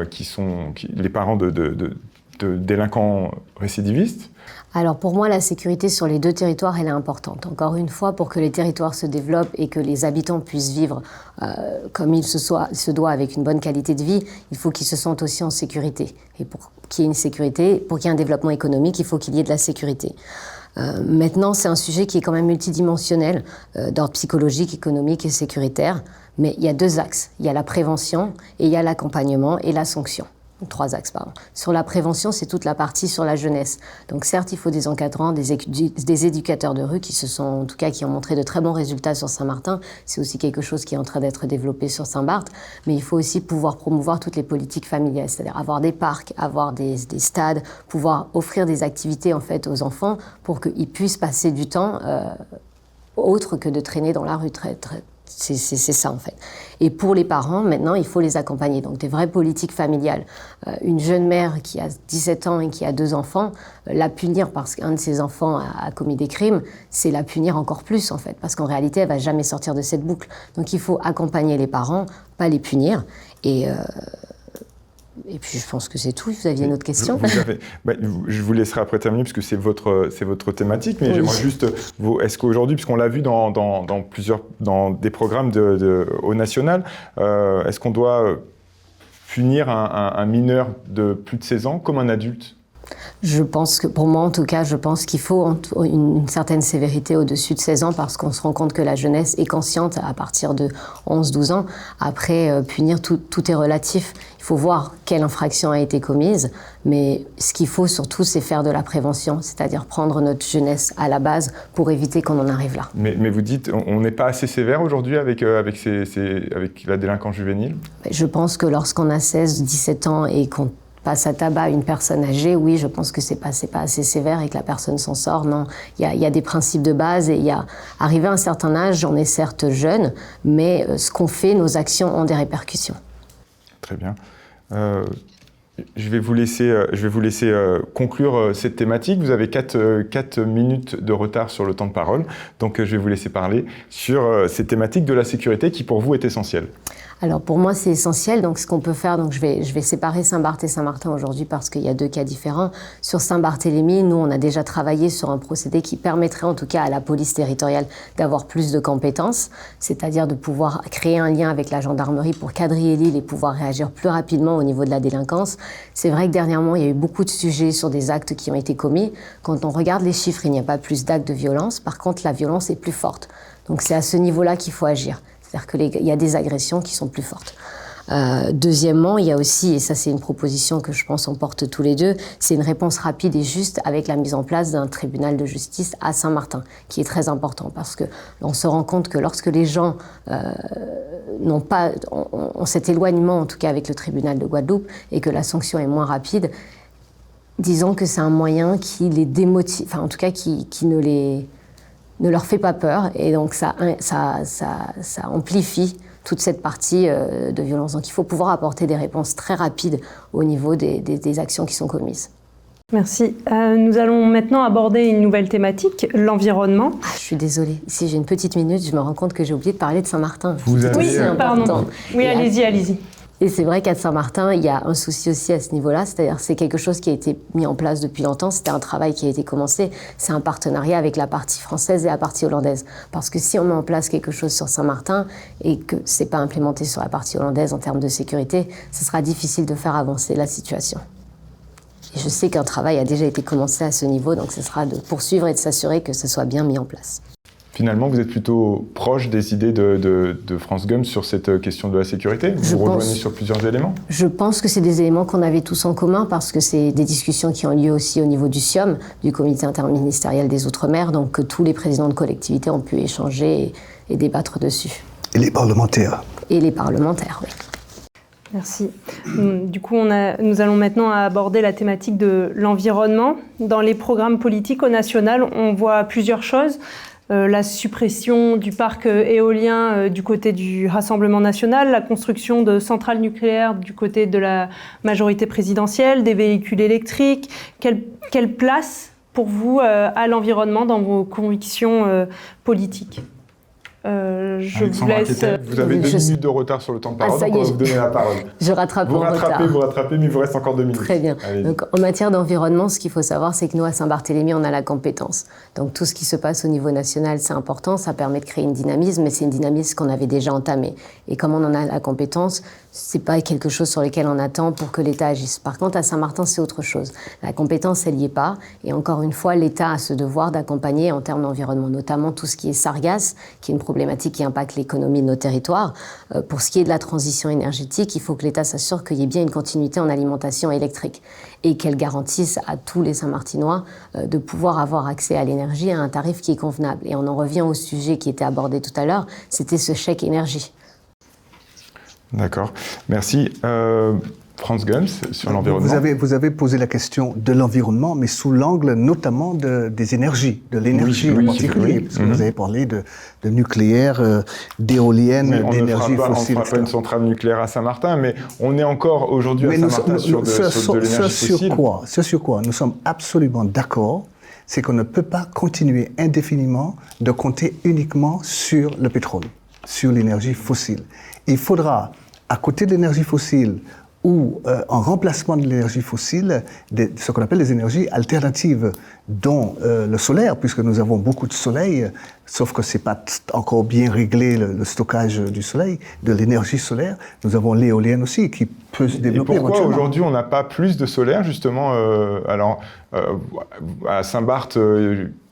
les parents de délinquants récidivistes? Alors pour moi, la sécurité sur les deux territoires, elle est importante. Encore une fois, pour que les territoires se développent et que les habitants puissent vivre comme il se doit avec une bonne qualité de vie, il faut qu'ils se sentent aussi en sécurité. Et pour qu'il y ait une sécurité, pour qu'il y ait un développement économique, il faut qu'il y ait de la sécurité. Maintenant, c'est un sujet qui est quand même multidimensionnel, d'ordre psychologique, économique et sécuritaire. Mais il y a deux axes. Il y a la prévention et il y a l'accompagnement et la sanction. 3 axes, pardon. Sur la prévention, c'est toute la partie sur la jeunesse. Donc certes, il faut des encadrants, des éducateurs de rue qui ont montré de très bons résultats sur Saint-Martin. C'est aussi quelque chose qui est en train d'être développé sur Saint-Barth. Mais il faut aussi pouvoir promouvoir toutes les politiques familiales, c'est-à-dire avoir des parcs, avoir des stades, pouvoir offrir des activités en fait aux enfants pour qu'ils puissent passer du temps autre que de traîner dans la rue c'est ça en fait. Et pour les parents, maintenant, il faut les accompagner. Donc des vraies politiques familiales. Une jeune mère qui a 17 ans et qui a 2 enfants, la punir parce qu'un de ses enfants a commis des crimes, c'est la punir encore plus en fait. Parce qu'en réalité, elle ne va jamais sortir de cette boucle. Donc il faut accompagner les parents, pas les punir. Et puis je pense que c'est tout. Vous aviez une autre question ? Je vous laisserai après terminer parce que c'est votre thématique, mais oui. J'aimerais juste, est-ce qu'aujourd'hui, puisqu'on l'a vu dans des programmes au national, est-ce qu'on doit punir un mineur de plus de 16 ans comme un adulte ? Je pense que, pour moi en tout cas, je pense qu'il faut une certaine sévérité au-dessus de 16 ans parce qu'on se rend compte que la jeunesse est consciente à partir de 11-12 ans. Après, punir, tout est relatif. Il faut voir quelle infraction a été commise, mais ce qu'il faut surtout, c'est faire de la prévention, c'est-à-dire prendre notre jeunesse à la base pour éviter qu'on en arrive là. Mais vous dites, on n'est pas assez sévère aujourd'hui avec la délinquance juvénile ? Je pense que lorsqu'on a 16-17 ans et qu'on passe à tabac une personne âgée, oui, je pense que c'est pas assez sévère et que la personne s'en sort. Non, il y a des principes de base et arrivé à un certain âge, on est certes jeune, mais ce qu'on fait, nos actions ont des répercussions. Très bien. Je vais vous laisser conclure cette thématique. Vous avez 4 minutes de retard sur le temps de parole, donc je vais vous laisser parler sur cette thématique de la sécurité qui pour vous est essentielle. Alors pour moi c'est essentiel, donc ce qu'on peut faire, donc je vais séparer Saint-Barth et Saint-Martin aujourd'hui parce qu'il y a 2 cas différents. Sur Saint-Barthélemy, nous on a déjà travaillé sur un procédé qui permettrait en tout cas à la police territoriale d'avoir plus de compétences, c'est-à-dire de pouvoir créer un lien avec la gendarmerie pour quadriller l'île et pouvoir réagir plus rapidement au niveau de la délinquance. C'est vrai que dernièrement il y a eu beaucoup de sujets sur des actes qui ont été commis. Quand on regarde les chiffres, il n'y a pas plus d'actes de violence, par contre la violence est plus forte. Donc c'est à ce niveau-là qu'il faut agir. C'est-à-dire qu'il y a des agressions qui sont plus fortes. Deuxièmement, il y a aussi, et ça c'est une proposition que je pense on porte tous les deux, c'est une réponse rapide et juste avec la mise en place d'un tribunal de justice à Saint-Martin, qui est très important parce que on se rend compte que lorsque les gens ont cet éloignement, en tout cas avec le tribunal de Guadeloupe, et que la sanction est moins rapide, disons que c'est un moyen qui les démotive, enfin en tout cas qui ne leur fait pas peur, et donc ça amplifie toute cette partie de violence. Donc il faut pouvoir apporter des réponses très rapides au niveau des actions qui sont commises. Merci. Nous allons maintenant aborder une nouvelle thématique, l'environnement. Je suis désolée, ici j'ai une petite minute, je me rends compte que j'ai oublié de parler de Saint-Martin. Oui, pardon. Oui, allez-y. Et c'est vrai qu'à Saint-Martin, il y a un souci aussi à ce niveau-là, c'est-à-dire c'est quelque chose qui a été mis en place depuis longtemps, c'était un travail qui a été commencé, c'est un partenariat avec la partie française et la partie hollandaise. Parce que si on met en place quelque chose sur Saint-Martin et que c'est pas implémenté sur la partie hollandaise en termes de sécurité, ce sera difficile de faire avancer la situation. Et je sais qu'un travail a déjà été commencé à ce niveau, donc ce sera de poursuivre et de s'assurer que ce soit bien mis en place. Finalement, vous êtes plutôt proche des idées de France Gums sur cette question de la sécurité ? Vous rejoignez sur plusieurs éléments ? Je pense que c'est des éléments qu'on avait tous en commun parce que c'est des discussions qui ont lieu aussi au niveau du CIOM, du Comité interministériel des Outre-mer, donc que tous les présidents de collectivités ont pu échanger et débattre dessus. Et les parlementaires. Et les parlementaires, oui. Merci. Du coup, nous allons maintenant aborder la thématique de l'environnement. Dans les programmes politiques au national, on voit plusieurs choses. La suppression du parc éolien du côté du Rassemblement national, la construction de centrales nucléaires du côté de la majorité présidentielle, des véhicules électriques. Quelle place pour vous à l'environnement dans vos convictions politiques ? Je vous Alexandra laisse... Quetel, vous avez 2 minutes de retard sur le temps de parole, ça y donc on est, va vous donner la parole. Je rattrape mon retard. Vous rattrapez, mais il vous reste encore 2 minutes. Très bien. Donc, en matière d'environnement, ce qu'il faut savoir, c'est que nous, à Saint-Barthélemy, on a la compétence. Donc, tout ce qui se passe au niveau national, c'est important. Ça permet de créer une dynamisme, mais c'est une dynamisme qu'on avait déjà entamée. Et comme on en a la compétence, c'est pas quelque chose sur lequel on attend pour que l'État agisse. Par contre, à Saint-Martin, c'est autre chose. La compétence, elle n'y est pas. Et encore une fois, l'État a ce devoir d'accompagner en termes d'environnement, notamment tout ce qui est sargasse, qui est une problématique qui impacte l'économie de nos territoires. Pour ce qui est de la transition énergétique, il faut que l'État s'assure qu'il y ait bien une continuité en alimentation électrique et qu'elle garantisse à tous les Saint-Martinois de pouvoir avoir accès à l'énergie à un tarif qui est convenable. Et on en revient au sujet qui était abordé tout à l'heure, c'était ce chèque énergie. D'accord, merci. Franz Guns, sur l'environnement. Vous avez posé la question de l'environnement, mais sous l'angle notamment des énergies, de l'énergie en particulier. Parce que vous avez parlé de nucléaire, d'éoliennes, d'énergie fossile. On ne fera pas une centrale nucléaire à Saint-Martin, mais on est encore aujourd'hui à Saint-Martin sur de l'énergie fossile. Ce sur quoi nous sommes absolument d'accord, c'est qu'on ne peut pas continuer indéfiniment de compter uniquement sur le pétrole, sur l'énergie fossile. Il faudra, à côté de l'énergie fossile, ou en remplacement de l'énergie fossile, ce qu'on appelle les énergies alternatives, dont le solaire, puisque nous avons beaucoup de soleil, sauf que ce n'est pas encore bien réglé le stockage du soleil, de l'énergie solaire. Nous avons l'éolienne aussi, qui peut se développer. Et pourquoi aujourd'hui on n'a pas plus de solaire, justement à Saint-Barth,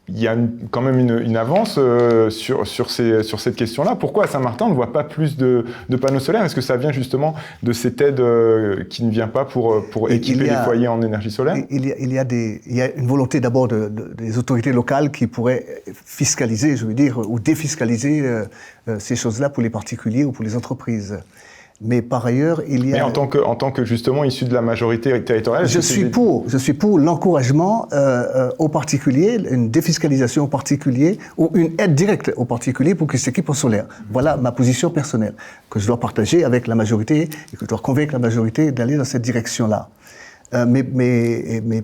il y a quand même une avance sur cette question-là. Pourquoi à Saint-Martin on ne voit pas plus de panneaux solaires? Est-ce que ça vient justement de cette aide qui ne vient pas pour équiper les foyers en énergie solaire? Il y a une volonté d'abord des autorités locales qui pourraient fiscaliser, je veux dire, ou défiscaliser ces choses-là pour les particuliers ou pour les entreprises. Mais par ailleurs, il y a... Mais en tant que justement issu de la majorité territoriale... Je suis pour l'encouragement aux particuliers, une défiscalisation aux particuliers ou une aide directe aux particuliers pour qu'ils s'équipent en solaire. Voilà ma position personnelle, que je dois partager avec la majorité et que je dois convaincre la majorité d'aller dans cette direction-là. Mais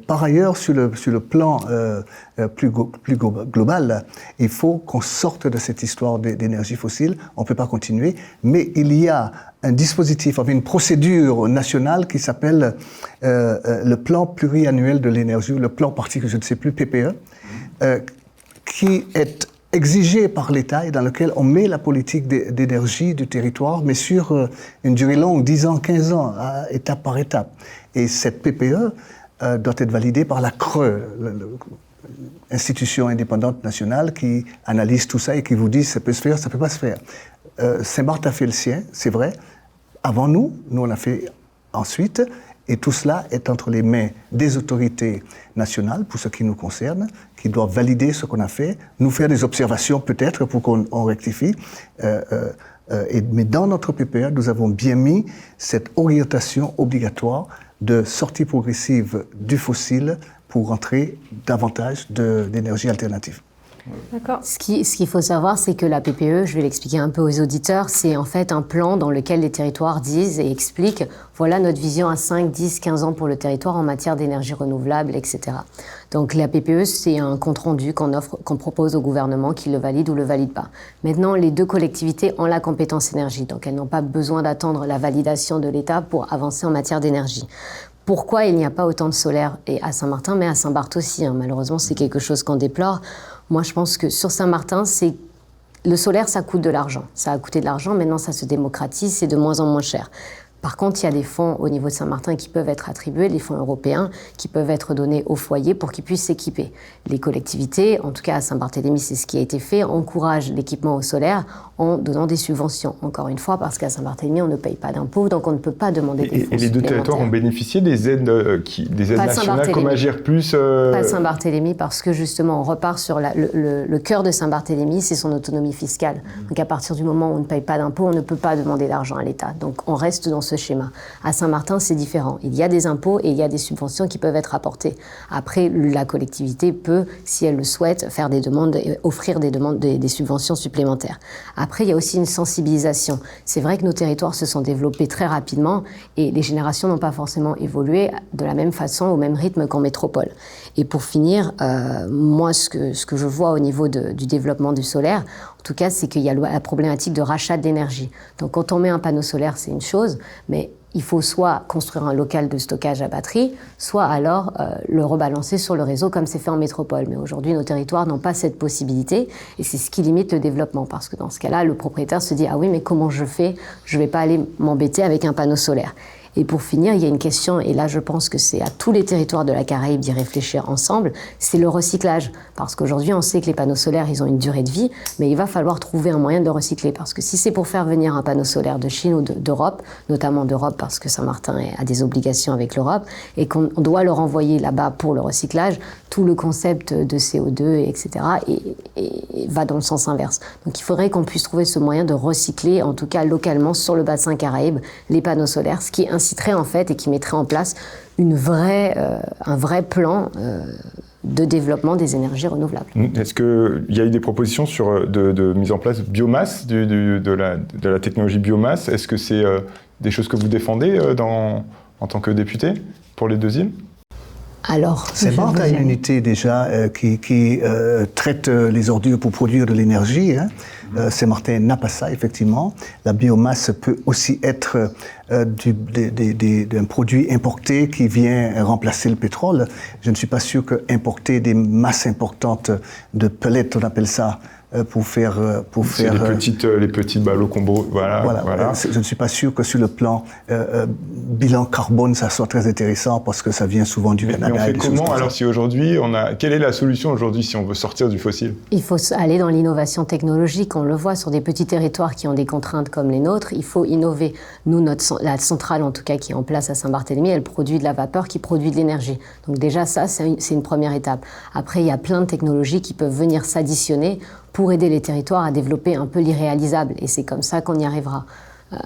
par ailleurs, sur le plan plus global, il faut qu'on sorte de cette histoire d'énergie fossile. On ne peut pas continuer. Mais il y a un dispositif, une procédure nationale qui s'appelle le plan pluriannuel de l'énergie, le plan particulier, je ne sais plus, PPE, qui est exigé par l'État et dans lequel on met la politique d'énergie du territoire, mais sur une durée longue, 10 ans, 15 ans, étape par étape. Et cette PPE doit être validée par la CRE, l'institution indépendante nationale qui analyse tout ça et qui vous dit ça peut se faire, ça ne peut pas se faire. Saint-Barth a fait le sien, c'est vrai. Avant nous on a fait ensuite. Et tout cela est entre les mains des autorités nationales, pour ce qui nous concerne, qui doivent valider ce qu'on a fait, nous faire des observations peut-être pour qu'on rectifie. Mais dans notre PPE, nous avons bien mis cette orientation obligatoire de sortie progressive du fossile pour rentrer davantage d'énergie alternative. D'accord. Ce qu'il faut savoir, c'est que la PPE, je vais l'expliquer un peu aux auditeurs, c'est en fait un plan dans lequel les territoires disent et expliquent voilà notre vision à 5, 10, 15 ans pour le territoire en matière d'énergie renouvelable, etc. Donc la PPE, c'est un compte-rendu qu'on propose au gouvernement qui le valide ou le valide pas. Maintenant, les deux collectivités ont la compétence énergie, donc elles n'ont pas besoin d'attendre la validation de l'État pour avancer en matière d'énergie. Pourquoi il n'y a pas autant de solaire et à Saint-Martin, mais à Saint-Barth aussi, malheureusement, c'est quelque chose qu'on déplore. Moi, je pense que sur Saint-Martin, le solaire, ça coûte de l'argent. Ça a coûté de l'argent, maintenant ça se démocratise, c'est de moins en moins cher. Par contre, il y a des fonds au niveau de Saint-Martin qui peuvent être attribués, les fonds européens, qui peuvent être donnés aux foyers pour qu'ils puissent s'équiper. Les collectivités, en tout cas à Saint-Barthélemy, c'est ce qui a été fait, encouragent l'équipement au solaire en donnant des subventions. Encore une fois, parce qu'à Saint-Barthélemy, on ne paye pas d'impôts, donc on ne peut pas demander des fonds Et les deux territoires ont bénéficié des aides nationales comme Agir Plus Pas Saint-Barthélemy, parce que justement, on repart sur le cœur de Saint-Barthélemy, c'est son autonomie fiscale. Donc à partir du moment où on ne paye pas d'impôts, on ne peut pas demander d'argent à l'État. Donc on reste dans ce schéma. À Saint-Martin, c'est différent. Il y a des impôts et il y a des subventions qui peuvent être apportées. Après, la collectivité peut, si elle le souhaite, faire des demandes, offrir des subventions supplémentaires. Après, il y a aussi une sensibilisation. C'est vrai que nos territoires se sont développés très rapidement et les générations n'ont pas forcément évolué de la même façon, au même rythme qu'en métropole. Et pour finir, moi, ce que je vois au niveau du développement du solaire, En tout cas, c'est qu'il y a la problématique de rachat d'énergie. Donc quand on met un panneau solaire, c'est une chose, mais il faut soit construire un local de stockage à batterie, soit alors le rebalancer sur le réseau comme c'est fait en métropole. Mais aujourd'hui, nos territoires n'ont pas cette possibilité et c'est ce qui limite le développement. Parce que dans ce cas-là, le propriétaire se dit « Ah oui, mais comment je fais? Je ne vais pas aller m'embêter avec un panneau solaire ». Et pour finir, il y a une question, et là je pense que c'est à tous les territoires de la Caraïbe d'y réfléchir ensemble, c'est le recyclage. Parce qu'aujourd'hui, on sait que les panneaux solaires, ils ont une durée de vie, mais il va falloir trouver un moyen de le recycler. Parce que si c'est pour faire venir un panneau solaire de Chine ou d'Europe, notamment d'Europe parce que Saint-Martin a des obligations avec l'Europe, et qu'on doit le renvoyer là-bas pour le recyclage, tout le concept de CO2, etc., va dans le sens inverse. Donc il faudrait qu'on puisse trouver ce moyen de recycler, en tout cas localement, sur le bassin Caraïbe, les panneaux solaires, ce qui inciterait en fait et qui mettrait en place un vrai plan de développement des énergies renouvelables. Est-ce qu'il y a eu des propositions de mise en place de biomasse, de la technologie biomasse? Est-ce que c'est des choses que vous défendez en tant que député pour les deux îles? Alors, Saint-Martin a une unité déjà qui traite les ordures pour produire de l'énergie. Saint-Martin n'a pas ça, effectivement. La biomasse peut aussi être d'un produit importé qui vient remplacer le pétrole. Je ne suis pas sûr qu'importer des masses importantes de pellets, on appelle ça, pour faire les petites ballots qu'on brûle. Voilà. Je ne suis pas sûr que sur le plan bilan carbone, ça soit très intéressant parce que ça vient souvent du Canada. Mais on fait comment alors si aujourd'hui quelle est la solution aujourd'hui si on veut sortir du fossile? Il faut aller dans l'innovation technologique. On le voit sur des petits territoires qui ont des contraintes comme les nôtres. Il faut innover. Nous, la centrale en tout cas qui est en place à Saint-Barthélemy, elle produit de la vapeur qui produit de l'énergie. Donc déjà ça, c'est une première étape. Après, il y a plein de technologies qui peuvent venir s'additionner pour aider les territoires à développer un peu l'irréalisable. Et c'est comme ça qu'on y arrivera.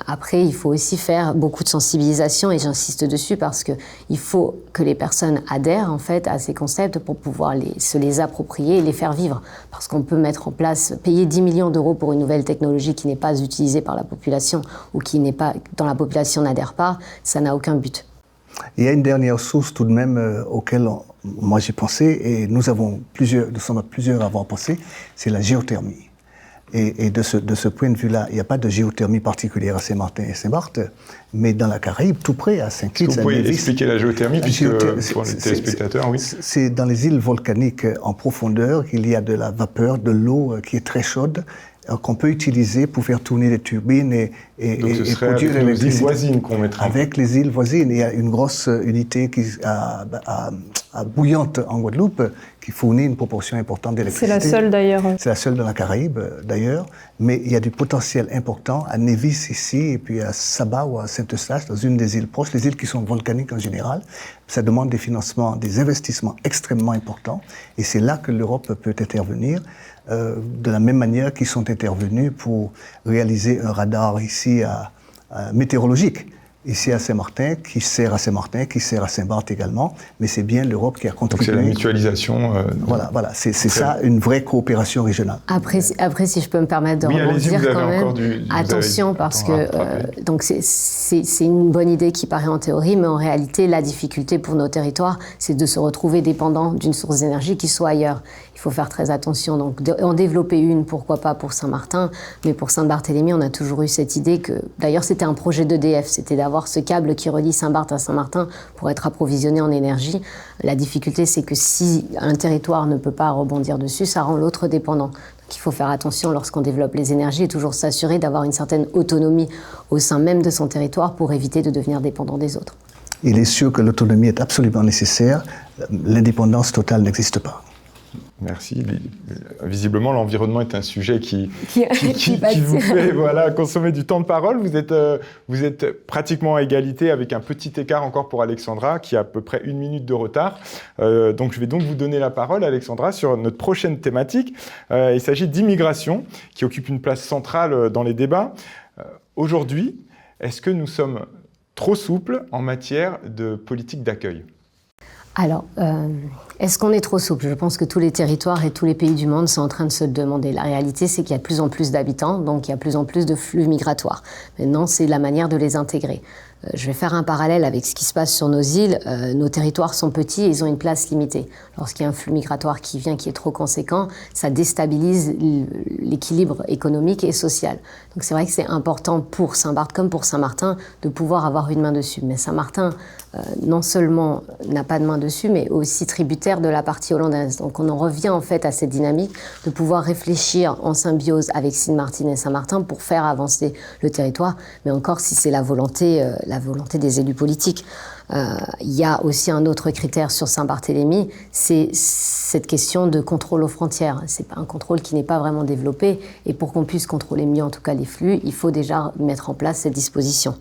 Après, il faut aussi faire beaucoup de sensibilisation, et j'insiste dessus parce qu'il faut que les personnes adhèrent en fait à ces concepts pour pouvoir se les approprier et les faire vivre. Parce qu'on peut mettre en place, payer 10 millions d'euros pour une nouvelle technologie qui n'est pas utilisée par la population ou qui n'est pas, dans la population n'adhère pas, ça n'a aucun but. Il y a une dernière source tout de même auquel moi j'ai pensé, et nous sommes plusieurs à avoir pensé, c'est la géothermie. Et de ce point de vue-là, il n'y a pas de géothermie particulière à Saint-Martin et Saint-Barth, mais dans la Caraïbe, tout près, à Saint-Kitts. Vous pouvez expliquer la géothermie, pour les téléspectateurs, oui. C'est dans les îles volcaniques en profondeur qu'il y a de la vapeur, de l'eau qui est très chaude, qu'on peut utiliser pour faire tourner les turbines et produire l'électricité. Avec les îles voisines qu'on mettra. Avec les îles voisines. Il y a une grosse unité bouillante en Guadeloupe qui fournit une proportion importante d'électricité. C'est la seule d'ailleurs. C'est la seule dans la Caraïbe d'ailleurs. Mais il y a du potentiel important à Nevis ici et puis à Saba ou à Saint-Eustache, dans une des îles proches, les îles qui sont volcaniques en général. Ça demande des financements, des investissements extrêmement importants. Et c'est là que l'Europe peut intervenir. De la même manière qu'ils sont intervenus pour réaliser un radar ici météorologique, ici à Saint-Martin, qui sert à Saint-Martin, qui sert à Saint-Barth également, mais c'est bien l'Europe qui a contribué. Donc c'est la mutualisation. Voilà, c'est ça, une vraie coopération régionale. Après, si je peux me permettre de rebondir quand même, attention parce que donc c'est une bonne idée qui paraît en théorie, mais en réalité, la difficulté pour nos territoires, c'est de se retrouver dépendants d'une source d'énergie qui soit ailleurs. Il faut faire très attention. Donc, en développer une, pourquoi pas pour Saint-Martin, mais pour Saint-Barthélemy, on a toujours eu cette idée que, d'ailleurs, c'était un projet d'EDF, c'était d'avoir ce câble qui relie Saint-Barth à Saint-Martin pour être approvisionné en énergie. La difficulté, c'est que si un territoire ne peut pas rebondir dessus, ça rend l'autre dépendant. Donc, il faut faire attention lorsqu'on développe les énergies et toujours s'assurer d'avoir une certaine autonomie au sein même de son territoire pour éviter de devenir dépendant des autres. Il est sûr que l'autonomie est absolument nécessaire. L'indépendance totale n'existe pas. Merci. Visiblement, l'environnement est un sujet qui vous fait consommer du temps de parole. Vous êtes pratiquement à égalité avec un petit écart encore pour Alexandra, qui a à peu près 1 minute de retard. Donc, je vais donc vous donner la parole, Alexandra, sur notre prochaine thématique. Il s'agit d'immigration, qui occupe une place centrale dans les débats. Aujourd'hui, est-ce que nous sommes trop souples en matière de politique d'accueil ? Alors, est-ce qu'on est trop souple? Je pense que tous les territoires et tous les pays du monde sont en train de se le demander. La réalité, c'est qu'il y a de plus en plus d'habitants, donc il y a de plus en plus de flux migratoires. Maintenant, c'est la manière de les intégrer. Je vais faire un parallèle avec ce qui se passe sur nos îles. Nos territoires sont petits et ils ont une place limitée. Lorsqu'il y a un flux migratoire qui vient, qui est trop conséquent, ça déstabilise l'équilibre économique et social. Donc c'est vrai que c'est important pour Saint-Barth comme pour Saint-Martin de pouvoir avoir une main dessus. Mais Saint-Martin, non seulement n'a pas de main dessus, mais aussi tributaire de la partie hollandaise. Donc on en revient en fait à cette dynamique de pouvoir réfléchir en symbiose avec Sint-Maarten et Saint-Martin pour faire avancer le territoire, mais encore si c'est la volonté des élus politiques. Il y a aussi un autre critère sur Saint-Barthélemy, c'est cette question de contrôle aux frontières. C'est un contrôle qui n'est pas vraiment développé, et pour qu'on puisse contrôler mieux en tout cas les flux, il faut déjà mettre en place cette disposition.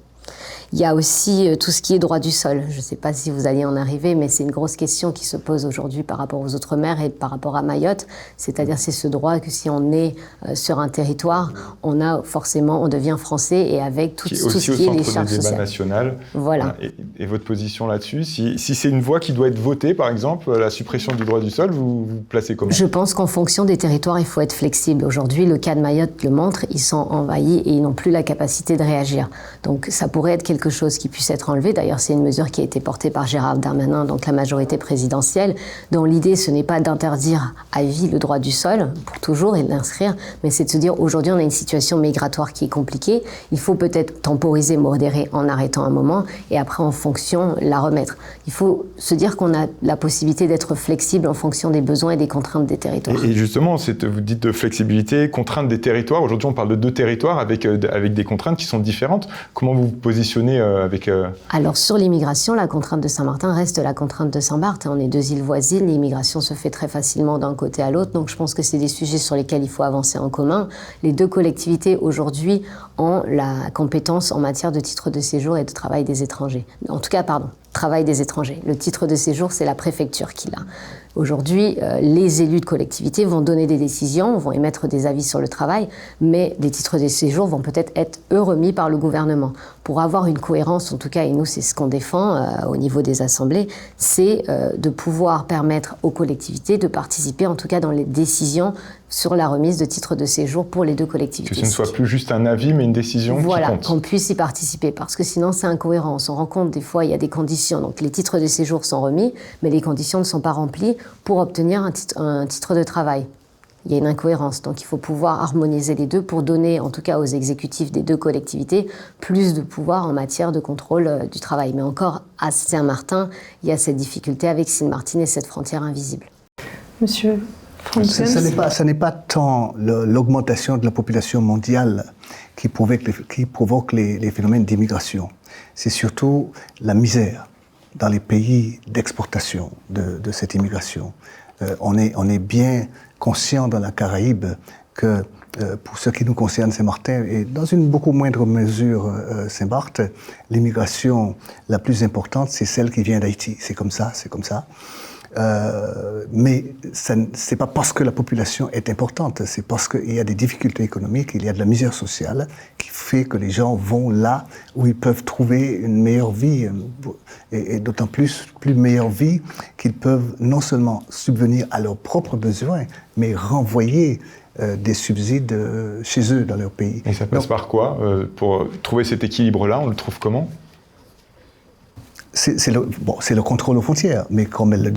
Il y a aussi tout ce qui est droit du sol. Je ne sais pas si vous alliez en arriver, mais c'est une grosse question qui se pose aujourd'hui par rapport aux Outre-mer et par rapport à Mayotte. C'est-à-dire c'est ce droit que si on est sur un territoire, on devient français et avec tout ce qui est les charges sociales. Débat national. Voilà. Et votre position là-dessus, si c'est une voie qui doit être votée, par exemple, la suppression du droit du sol, vous placez comment? Je pense qu'en fonction des territoires, il faut être flexible. Aujourd'hui, le cas de Mayotte le montre, ils sont envahis et ils n'ont plus la capacité de réagir. Donc ça pourrait être quelque chose qui puisse être enlevé. D'ailleurs, c'est une mesure qui a été portée par Gérald Darmanin, donc la majorité présidentielle, dont l'idée, ce n'est pas d'interdire à vie le droit du sol, pour toujours, et de l'inscrire, mais c'est de se dire, aujourd'hui, on a une situation migratoire qui est compliquée, il faut peut-être temporiser, modérer en arrêtant un moment, et après, en fonction, la remettre. Il faut se dire qu'on a la possibilité d'être flexible en fonction des besoins et des contraintes des territoires. Et justement, vous dites de flexibilité, contraintes des territoires. Aujourd'hui, on parle de 2 territoires avec des contraintes qui sont différentes. Comment vous vous positionnez avec... Alors, sur l'immigration, la contrainte de Saint-Martin reste la contrainte de Saint-Barth. On est 2 îles voisines, l'immigration se fait très facilement d'un côté à l'autre, donc je pense que c'est des sujets sur lesquels il faut avancer en commun. Les 2 collectivités, aujourd'hui, ont la compétence en matière de titre de séjour et de travail des étrangers. En tout cas, travail des étrangers. Le titre de séjour, c'est la préfecture qui l'a. Aujourd'hui, les élus de collectivité vont donner des décisions, vont émettre des avis sur le travail, mais les titres de séjour vont peut-être être, eux, remis par le gouvernement. Pour avoir une cohérence, en tout cas, et nous, c'est ce qu'on défend au niveau des assemblées, c'est de pouvoir permettre aux collectivités de participer, en tout cas, dans les décisions sur la remise de titres de séjour pour les 2 collectivités. Que ce ne soit plus juste un avis, mais une décision qui compte. Voilà, qu'on puisse y participer, parce que sinon, c'est incohérent. On s'en rend compte, des fois, il y a des conditions. Donc, les titres de séjour sont remis, mais les conditions ne sont pas remplies pour obtenir un titre de travail. Il y a une incohérence, donc il faut pouvoir harmoniser les 2 pour donner, en tout cas aux exécutifs des 2 collectivités, plus de pouvoir en matière de contrôle du travail. Mais encore, à Saint-Martin, il y a cette difficulté avec Sint-Maarten et cette frontière invisible. Monsieur Franzen. Ce n'est pas tant l'augmentation de la population mondiale qui provoque les phénomènes d'immigration. C'est surtout la misère dans les pays d'exportation de cette immigration. On est bien conscient dans la Caraïbe que pour ce qui nous concerne Saint-Martin et dans une beaucoup moindre mesure Saint-Barth, l'immigration la plus importante, c'est celle qui vient d'Haïti. C'est comme ça. Mais ce n'est pas parce que la population est importante, c'est parce qu'il y a des difficultés économiques, il y a de la misère sociale qui fait que les gens vont là où ils peuvent trouver une meilleure vie, et d'autant plus meilleure vie qu'ils peuvent non seulement subvenir à leurs propres besoins, mais renvoyer des subsides chez eux, dans leur pays. Et ça passe par quoi? Pour trouver cet équilibre-là, on le trouve comment? C'est le contrôle aux frontières, mais comme elle le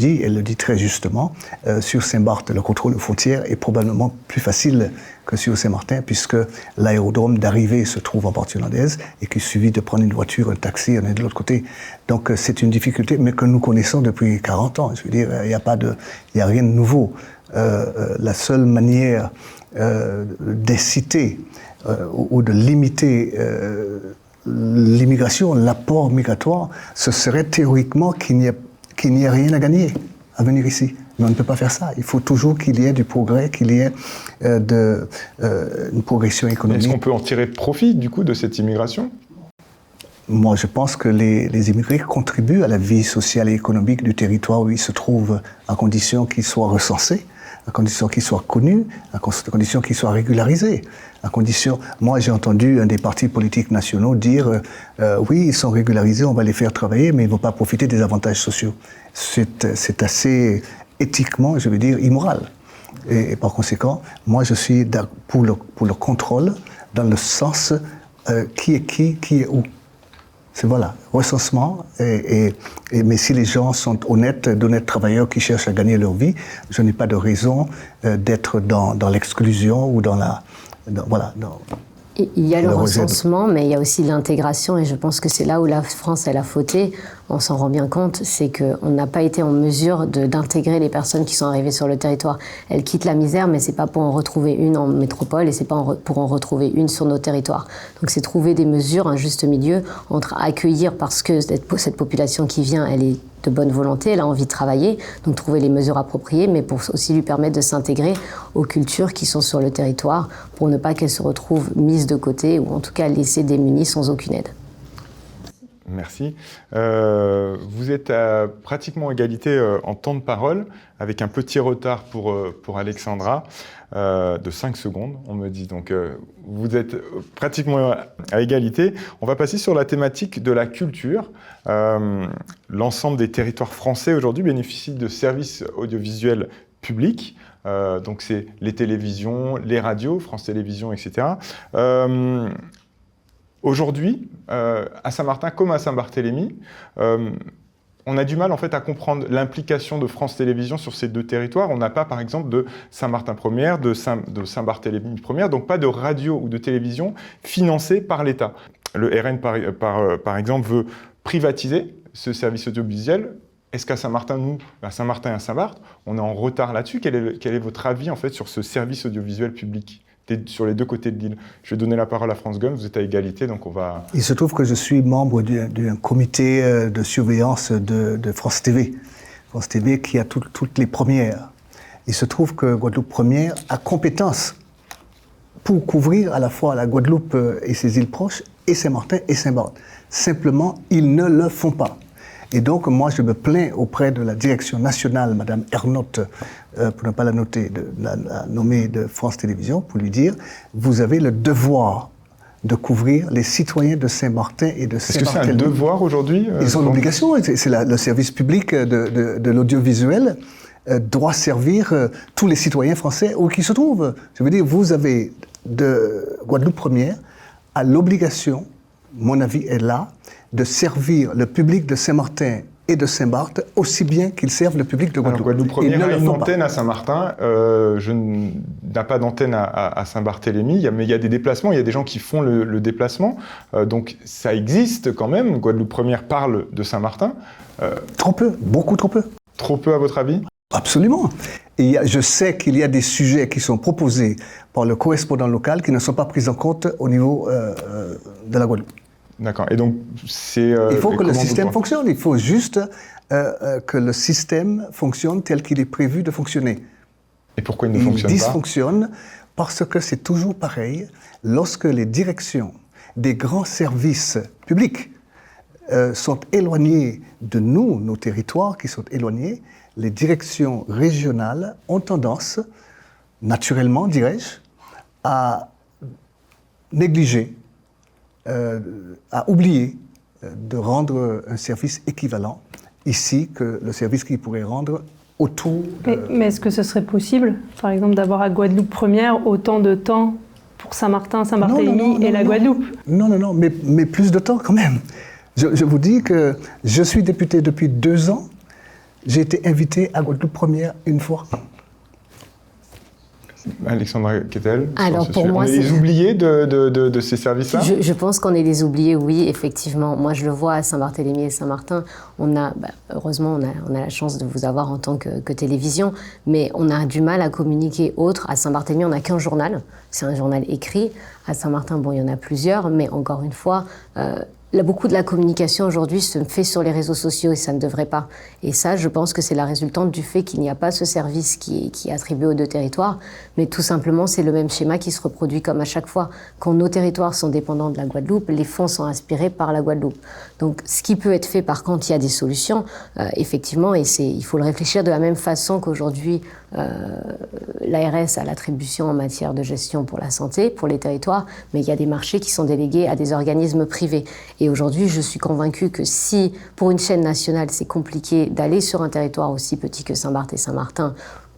dit très justement, sur Saint-Barth, le contrôle aux frontières est probablement plus facile que sur Saint-Martin, puisque l'aérodrome d'arrivée se trouve en partie hollandaise et qu'il suffit de prendre une voiture, un taxi, on est de l'autre côté. Donc c'est une difficulté, mais que nous connaissons depuis 40 ans. Je veux dire, il n'y a rien de nouveau. La seule manière d'inciter ou de limiter l'immigration, l'apport migratoire, ce serait théoriquement qu'il n'y ait rien à gagner à venir ici. Mais on ne peut pas faire ça. Il faut toujours qu'il y ait du progrès, qu'il y ait une progression économique. Est-ce qu'on peut en tirer profit, du coup, de cette immigration? Moi, je pense que les immigrés contribuent à la vie sociale et économique du territoire où ils se trouvent, à condition qu'ils soient recensés, à condition qu'ils soient connus, à condition qu'ils soient régularisés, à condition... Moi, j'ai entendu un des partis politiques nationaux dire oui, ils sont régularisés, on va les faire travailler, mais ils ne vont pas profiter des avantages sociaux. C'est assez éthiquement, je veux dire, immoral. Et par conséquent, moi, je suis pour le contrôle dans le sens qui est où. C'est voilà, recensement. Mais si les gens sont honnêtes, d'honnêtes travailleurs qui cherchent à gagner leur vie, je n'ai pas de raison d'être dans l'exclusion ou dans la... Il y a le recensement, mais il y a aussi l'intégration, et je pense que c'est là où la France elle a fauté. On s'en rend bien compte, c'est qu'on n'a pas été en mesure d'intégrer les personnes qui sont arrivées sur le territoire. Elles quittent la misère, mais c'est pas pour en retrouver une en métropole et c'est pas pour en retrouver une sur nos territoires. Donc c'est trouver des mesures, un juste milieu entre accueillir parce que cette population qui vient, elle est de bonne volonté, elle a envie de travailler, donc trouver les mesures appropriées, mais pour aussi lui permettre de s'intégrer aux cultures qui sont sur le territoire pour ne pas qu'elle se retrouve mise de côté ou en tout cas laissée démunie sans aucune aide. Merci. Vous êtes à pratiquement égalité en temps de parole, avec un petit retard pour Alexandra, de 5 secondes, on me dit. Donc, vous êtes pratiquement à égalité. On va passer sur la thématique de la culture. L'ensemble des territoires français aujourd'hui bénéficient de services audiovisuels publics. Donc, c'est les télévisions, les radios, France Télévisions, etc. Aujourd'hui, à Saint-Martin comme à Saint-Barthélemy, on a du mal en fait à comprendre l'implication de France Télévisions sur ces deux territoires. On n'a pas par exemple de Saint-Martin première, de Saint-Barthélemy première, donc pas de radio ou de télévision financée par l'État. Le RN par exemple veut privatiser ce service audiovisuel. Est-ce qu'à Saint-Martin, nous, à Saint-Martin et à Saint-Barth, on est en retard là-dessus? Quel est votre avis en fait sur ce service audiovisuel public sur les deux côtés de l'île? Je vais donner la parole à France Gums, vous êtes à égalité, donc on va... Il se trouve que je suis membre d'un comité de surveillance de France TV. France TV qui a toutes les premières. Il se trouve que Guadeloupe Première a compétence pour couvrir à la fois la Guadeloupe et ses îles proches, et Saint-Martin et Saint-Barth. Simplement, ils ne le font pas. Et donc, moi, je me plains auprès de la direction nationale, Madame Ernotte, pour ne pas la nommer de France Télévisions, pour lui dire, vous avez le devoir de couvrir les citoyens de Saint-Martin et de Saint-Barthélemy. Est-ce que c'est un devoir aujourd'hui Ils ont l'obligation, c'est le service public de l'audiovisuel doit servir tous les citoyens français où qu'ils se trouvent. Je veux dire, vous avez de Guadeloupe Première à l'obligation, mon avis est là, de servir le public de Saint-Martin et de Saint-Barth aussi bien qu'ils servent le public de Guadeloupe. Guadeloupe Première a une antenne à Saint-Martin, n'a pas d'antenne à Saint-Barthélemy, mais il y a des déplacements, il y a des gens qui font le déplacement, donc ça existe quand même. Guadeloupe Première parle de Saint-Martin. Trop peu, beaucoup trop peu. Trop peu à votre avis? Absolument. Et je sais qu'il y a des sujets qui sont proposés par le correspondant local qui ne sont pas pris en compte au niveau de la Guadeloupe. D'accord. Et donc, c'est... il faut que le système fonctionne. Il faut juste que le système fonctionne tel qu'il est prévu de fonctionner. Et pourquoi il ne fonctionne pas? Il dysfonctionne parce que c'est toujours pareil. Lorsque les directions des grands services publics sont éloignées de nous, nos territoires qui sont éloignés, les directions régionales ont tendance, naturellement, dirais-je, à négliger, à oublier de rendre un service équivalent ici que le service qu'ils pourraient rendre autour de... Mais est-ce que ce serait possible, par exemple, d'avoir à Guadeloupe Première autant de temps pour Saint-Martin, Saint-Barthélemy et la Guadeloupe? Non, mais plus de temps quand même. Je vous dis que je suis député depuis 2 ans. J'ai été invité à Guadeloupe Première une fois. Alexandra Kettel, alors pour moi, on est les oubliés de ces services-là? Je pense qu'on est les oubliés, oui, effectivement. Moi, je le vois à Saint-Barthélemy et Saint-Martin. Heureusement, on a la chance de vous avoir en tant que télévision, mais on a du mal à communiquer autre. À Saint-Barthélemy, on n'a qu'un journal. C'est un journal écrit. À Saint-Martin, bon, il y en a plusieurs, mais encore une fois... beaucoup de la communication aujourd'hui se fait sur les réseaux sociaux et ça ne devrait pas. Et ça, je pense que c'est la résultante du fait qu'il n'y a pas ce service qui est attribué aux deux territoires, mais tout simplement, c'est le même schéma qui se reproduit comme à chaque fois. Quand nos territoires sont dépendants de la Guadeloupe, les fonds sont inspirés par la Guadeloupe. Donc, ce qui peut être fait, par contre, il y a des solutions, effectivement, et il faut le réfléchir de la même façon qu'aujourd'hui, l'ARS a l'attribution en matière de gestion pour la santé, pour les territoires, mais il y a des marchés qui sont délégués à des organismes privés. Et aujourd'hui, je suis convaincue que si, pour une chaîne nationale, c'est compliqué d'aller sur un territoire aussi petit que Saint-Barth et Saint-Martin,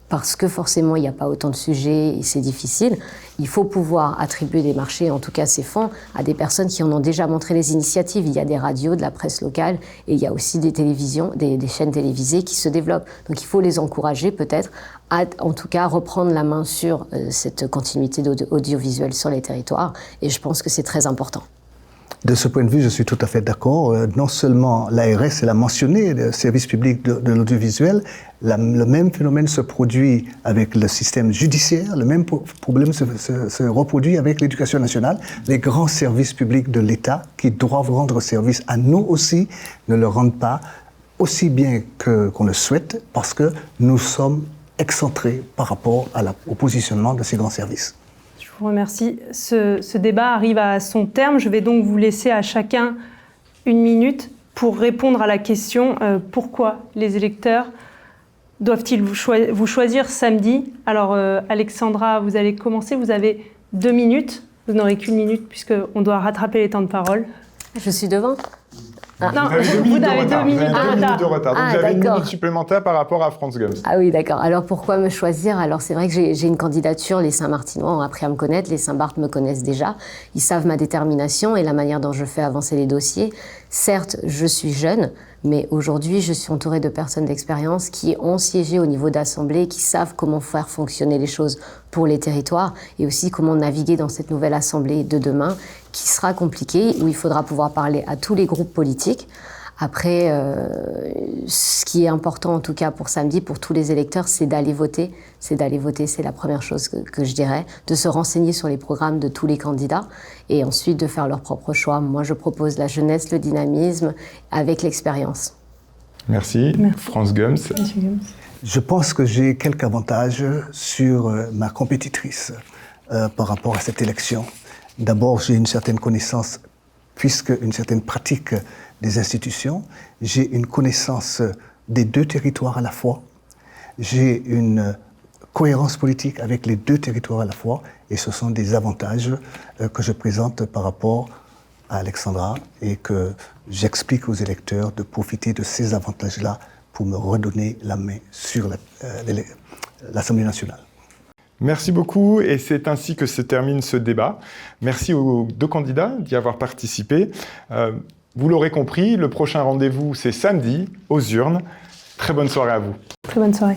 parce que forcément il n'y a pas autant de sujets et c'est difficile. Il faut pouvoir attribuer des marchés, en tout cas ces fonds, à des personnes qui en ont déjà montré les initiatives. Il y a des radios, de la presse locale et il y a aussi des télévisions, des chaînes télévisées qui se développent. Donc il faut les encourager peut-être à, en tout cas, reprendre la main sur cette continuité audiovisuelle sur les territoires et je pense que c'est très important. De ce point de vue, je suis tout à fait d'accord. Non seulement l'ARS, elle a mentionné le service public de l'audiovisuel, le même phénomène se produit avec le système judiciaire, le même problème se reproduit avec l'éducation nationale. Les grands services publics de l'État qui doivent rendre service à nous aussi ne le rendent pas aussi bien qu'on le souhaite parce que nous sommes excentrés par rapport au positionnement de ces grands services. Je vous remercie. Ce débat arrive à son terme. Je vais donc vous laisser à chacun 1 minute pour répondre à la question pourquoi les électeurs doivent-ils vous choisir samedi. Alors Alexandra, vous allez commencer. Vous avez 2 minutes. Vous n'aurez qu'1 minute puisqu'on doit rattraper les temps de parole. Je suis devant. Non, vous avez 2 minutes de retard. Donc vous avez 1 minute supplémentaire par rapport à France Gums. Ah oui, d'accord. Alors pourquoi me choisir? Alors c'est vrai que j'ai une candidature, les Saint-Martinois ont appris à me connaître, les Saint-Barth me connaissent déjà. Ils savent ma détermination et la manière dont je fais avancer les dossiers. Certes, je suis jeune, mais aujourd'hui je suis entourée de personnes d'expérience qui ont siégé au niveau d'assemblée, qui savent comment faire fonctionner les choses pour les territoires et aussi comment naviguer dans cette nouvelle assemblée de demain qui sera compliquée, où il faudra pouvoir parler à tous les groupes politiques. Après, ce qui est important en tout cas pour samedi, pour tous les électeurs, c'est d'aller voter. C'est la première chose que je dirais, de se renseigner sur les programmes de tous les candidats et ensuite de faire leur propre choix. Moi, je propose la jeunesse, le dynamisme, avec l'expérience. Merci. France Gums. Je pense que j'ai quelques avantages sur ma compétitrice par rapport à cette élection. D'abord, j'ai une certaine connaissance, puisque une certaine pratique des institutions. J'ai une connaissance des 2 territoires à la fois. J'ai une cohérence politique avec les 2 territoires à la fois. Et ce sont des avantages que je présente par rapport à Alexandra et que j'explique aux électeurs de profiter de ces avantages-là pour me redonner la main sur l'Assemblée nationale. Merci beaucoup et c'est ainsi que se termine ce débat. Merci aux 2 candidats d'y avoir participé. Vous l'aurez compris, le prochain rendez-vous c'est samedi aux urnes. Très bonne soirée à vous. Très bonne soirée.